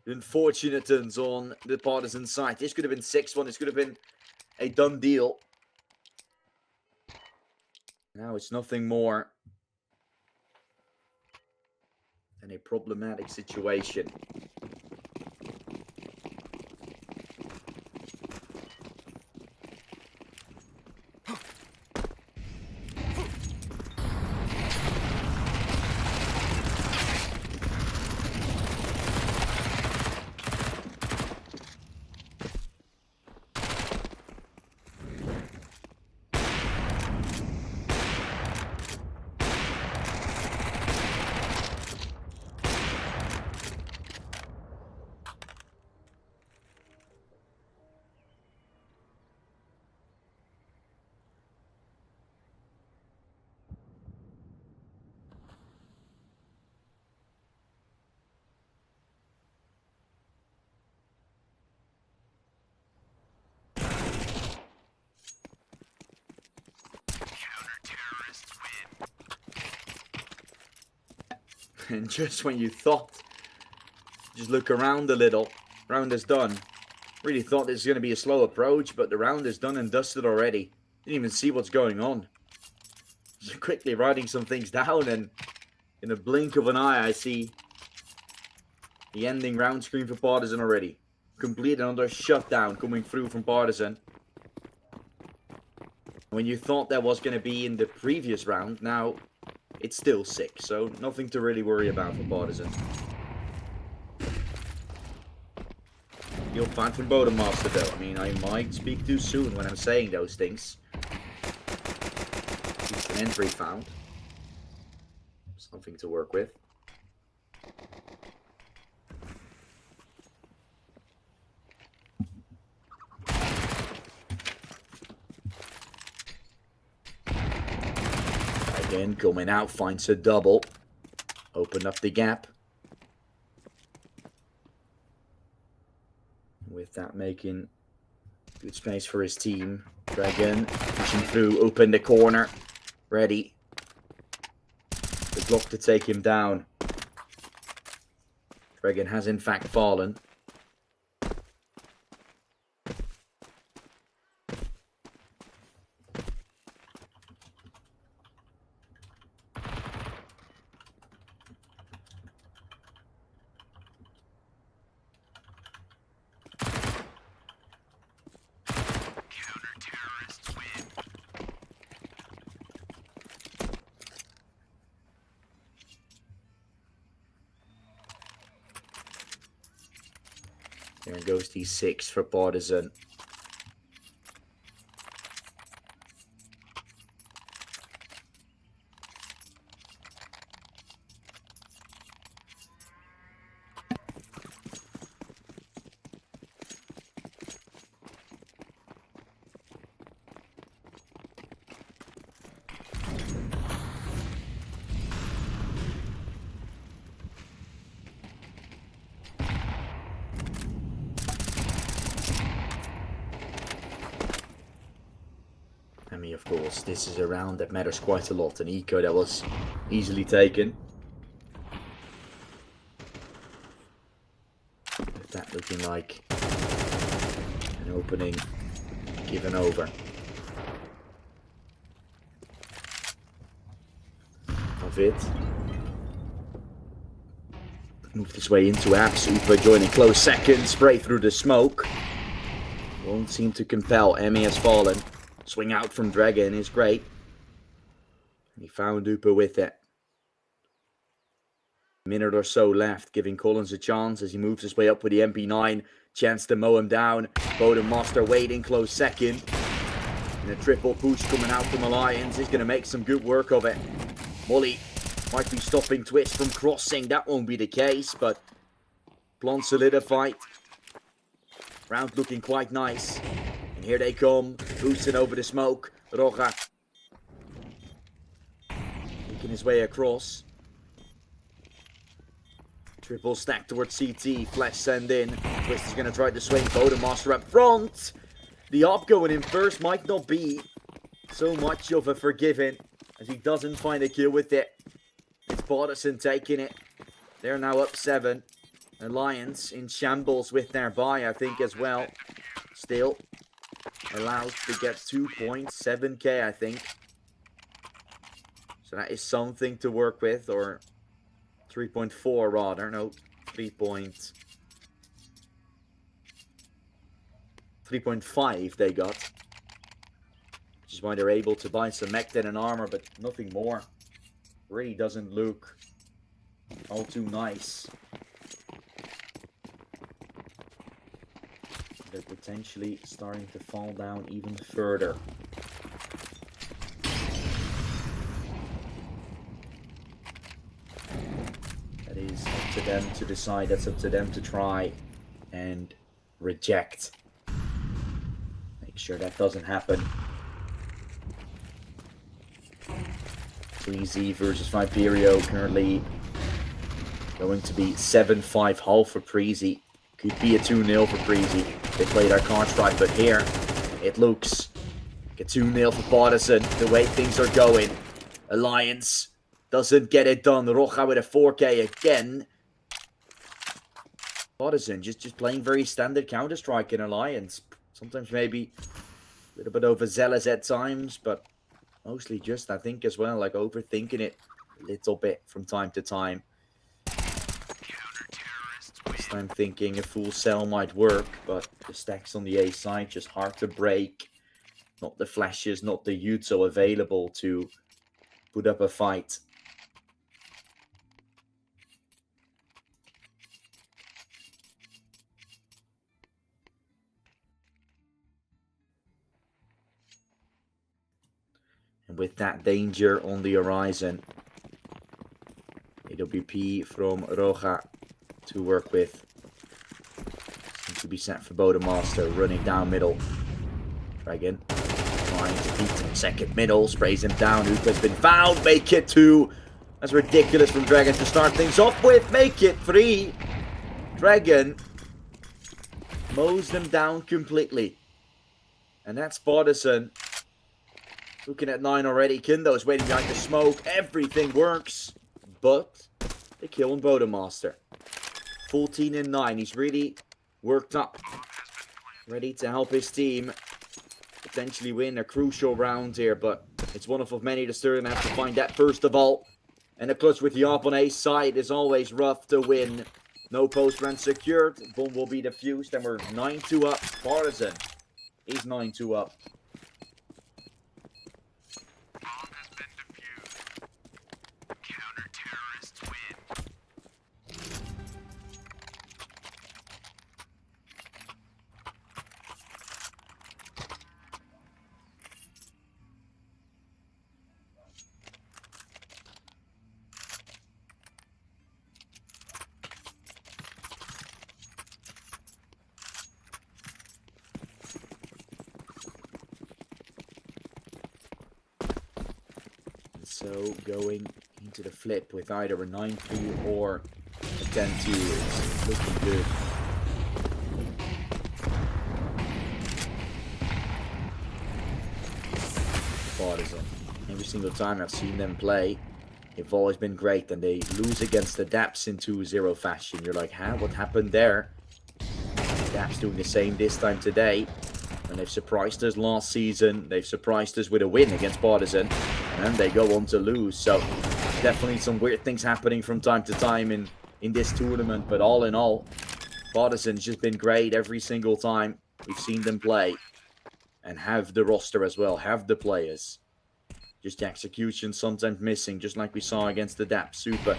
the unfortunates on the Partizan side. This could have been 6-1. This could have been a done deal. Now it's nothing more than a problematic situation. And just when you thought, just look around a little, round is done. Really thought this was going to be a slow approach, but the round is done and dusted already. Didn't even see what's going on. Just quickly writing some things down, and in a blink of an eye, I see the ending round screen for Partizan already. Complete another shutdown coming through from Partizan. When you thought that was going to be in the previous round, now it's still 6, so nothing to really worry about for Partizan. You'll find from Bodemaster though. I mean, I might speak too soon when I'm saying those things. An entry found. Something to work with. Again, coming out, finds a double. Open up the gap. With that, making good space for his team. Dragon pushing through, open the corner. Ready. The Glock to take him down. Dragon has in fact fallen. There goes D6 for Partizan. I mean, of course, this is a round that matters quite a lot. An eco that was easily taken. With that looking like an opening given over. Of it. Moved his way into apps. Super joining close second. Spray through the smoke. Won't seem to compel. Emmy has fallen. Swing out from Dragon is great. He found Upa with it. A minute or so left, giving Collins a chance as he moves his way up with the MP9. Chance to mow him down. Bodemaster waiting close second. And a triple push coming out from Alliance. He's going to make some good work of it. Molly might be stopping Twist from crossing. That won't be the case, but Blonde solidified. Round looking quite nice. And here they come, boosting over the smoke. Roja making his way across. Triple stack towards CT. Flash send in. Twist is going to try to swing. Bodemaster up front. The op going in first might not be so much of a forgiving as he doesn't find a kill with it. It's Partizan taking it. They're now up 7. Alliance in shambles with their buy, I think, as well. Still allowed to get 2.7k, I think. So that is something to work with, or 3.4 rather. No, 3.5 they got. Which is why they're able to buy some mech and armor, but nothing more. Really doesn't look all too nice. They're potentially starting to fall down even further. That is up to them to decide. That's up to them to try and reject. Make sure that doesn't happen. Freezy versus Viperio currently going to be 7-5 half for Preezy. Could be a 2-0 for Preezy. They play their cards right, but here it looks like a 2-0 for Partizan. The way things are going. Alliance doesn't get it done. Roja with a 4k again. Partizan just playing very standard Counter-Strike in Alliance. Sometimes maybe a little bit overzealous at times, but mostly just, I think, as well, like overthinking it a little bit from time to time. This time thinking a full cell might work, but the stacks on the A side just hard to break. Not the flashes, not the Jutsu available to put up a fight. And with that danger on the horizon, AWP from Roja to work with. Seems to be set for Bodemaster, running down middle. Dragon trying to beat him. Second middle, sprays him down. Hoop has been found. Make it 2. That's ridiculous from Dragon to start things off with. Make it 3. Dragon mows them down completely. And that's Partizan. Looking at 9 already. Kindo is waiting behind the smoke. Everything works. but they kill on Bodemaster. 14-9. He's really worked up, ready to help his team potentially win a crucial round here, but it's one of many. The Sturgeon have to find that first of all. And the clutch with the AWP on A's side is always rough to win. No post run secured. Bomb will be defused, and we're 9-2 up. Partizan is 9-2 up. So going into the flip with either a 9-3 or a 10-2 is looking good. Partizan. Every single time I've seen them play, they've always been great, and they lose against the Daps in 2-0 fashion. You're like, huh? What happened there? Daps doing the same this time today. And they've surprised us last season. They've surprised us with a win against Partizan. And then they go on to lose. So definitely some weird things happening from time to time in this tournament. But all in all, Partizan's just been great every single time we've seen them play. And have the roster as well. Have the players. Just the execution sometimes missing. Just like we saw against the DAP. Super.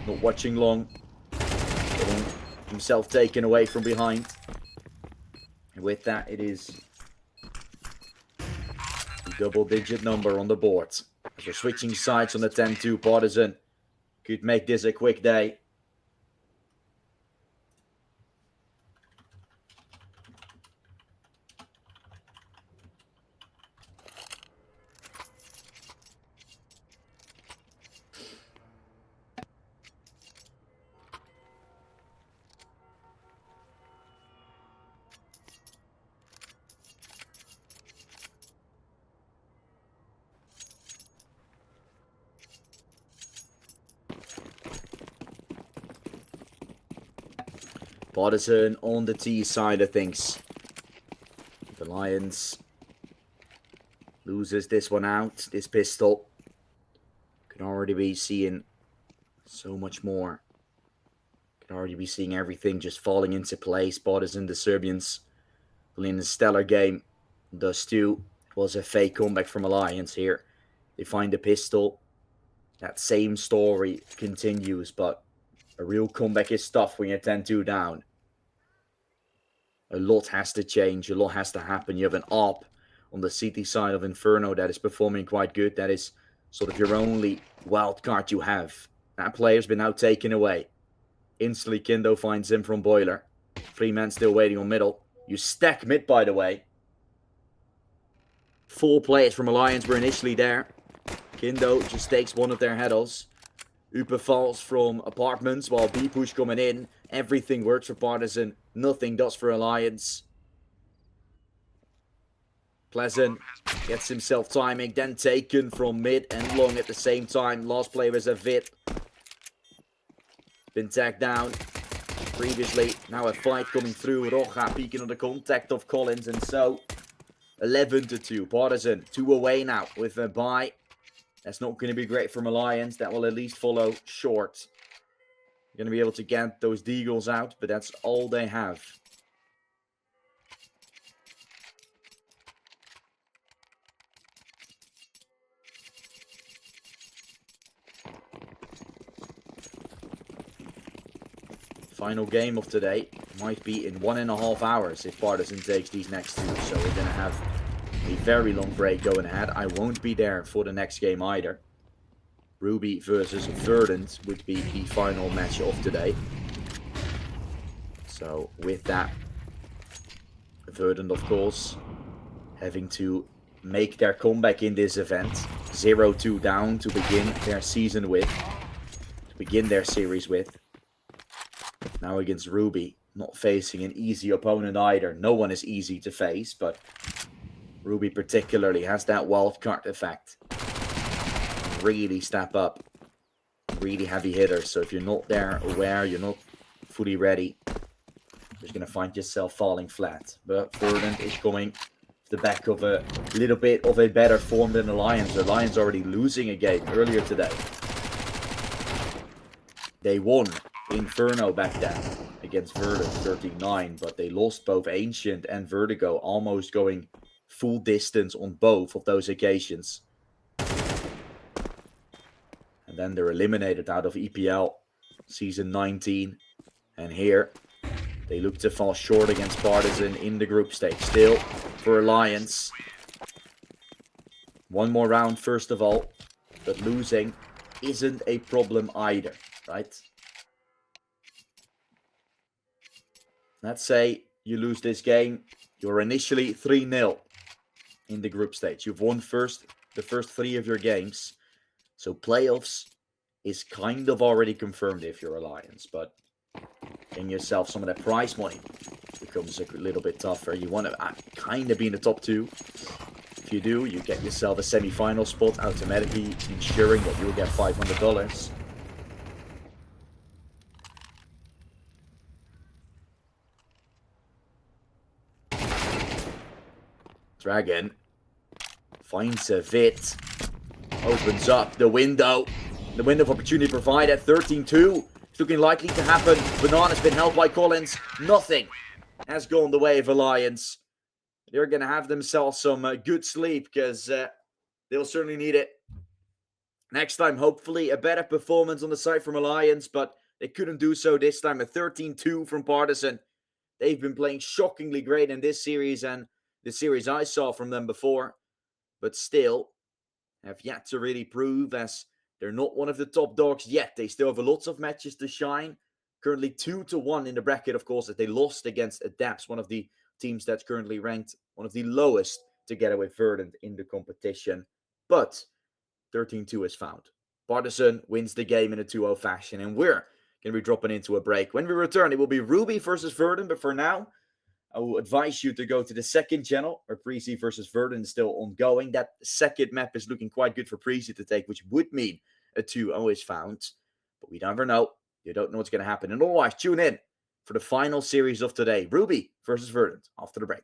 Not watching long. Getting himself taken away from behind. And with that, it is double-digit number on the board. As we're switching sides on the 10-2, Partizan could make this a quick day. Partizan on the T side of things. The Lions loses this one out. This pistol can already be seeing so much more. Can already be seeing everything just falling into place. Partizan, the Serbians, playing a stellar game. Thus too, it was a fake comeback from Alliance here. They find the pistol. That same story continues, but a real comeback is tough when you're 10-2 down. A lot has to change. A lot has to happen. You have an AWP on the CT side of Inferno that is performing quite good. That is sort of your only wild card you have. That player's been now taken away. Instantly, Kindo finds him from Boiler. 3 men still waiting on middle. You stack mid, by the way. 4 players from Alliance were initially there. Kindo just takes one of their headers. Uber falls from apartments while B-push coming in. Everything works for Partizan. Nothing does for Alliance. Pleasant gets himself timing. Then taken from mid and long at the same time. Last player is a Vid. Been tagged down previously. Now a fight coming through. Roja peeking on the contact of Collins. And so 11-2. Partizan 2 away now with a bye. That's not going to be great from Alliance. That will at least follow short. Going to be able to get those Deagles out, but that's all they have. Final game of today might be in 1.5 hours if Partizan takes these next 2. So we're going to have a very long break going ahead. I won't be there for the next game either. Ruby versus Verdant would be the final match of today. So with that, Verdant of course having to make their comeback in this event. 0-2 down to begin their season with. To begin their series with. Now against Ruby, not facing an easy opponent either. No one is easy to face, but Ruby particularly has that wildcard effect. Really step up. really heavy hitters. So if you're not there aware, you're not fully ready, you're just going to find yourself falling flat. But Verdant is coming off the back of a little bit of a better form than the Lions. The Lions already losing a game earlier today. They won Inferno back then against Verdant 13-9, but they lost both Ancient and Vertigo, almost going full distance on both of those occasions. And then they're eliminated out of EPL Season 19. And here, they look to fall short against Partizan in the group stage. Still, for Alliance, one more round first of all, but losing isn't a problem either, right? Let's say you lose this game, you're initially 3-0 in the group stage. You've won the first 3 of your games. So playoffs is kind of already confirmed if you're Alliance, but getting yourself some of that prize money becomes a little bit tougher. You want to kind of be in the top 2. If you do, you get yourself a semi-final spot, automatically ensuring that you will get $500. Dragon finds a Vit, opens up the window. The window of opportunity provided, 13-2. It's looking likely to happen. Banana's been held by Collins. Nothing has gone the way of Alliance. They're going to have themselves some good sleep because they'll certainly need it. Next time, hopefully, a better performance on the side from Alliance, but they couldn't do so this time. A 13-2 from Partizan. They've been playing shockingly great in this series and the series I saw from them before, but still have yet to really prove, as they're not one of the top dogs yet. They still have lots of matches to shine. Currently 2-1 in the bracket, of course, as they lost against Adapts, one of the teams that's currently ranked one of the lowest together with Verdant in the competition. But 13-2 is found. Partizan wins the game in a 2-0 fashion, and we're going to be dropping into a break. When we return, it will be Ruby versus Verdant, but for now, I will advise you to go to the second channel, where Prezi versus Verdant is still ongoing. That second map is looking quite good for Prezi to take, which would mean a 2-0 is found. But we never know. You don't know what's going to happen. And otherwise, tune in for the final series of today. Ruby versus Verdant after the break.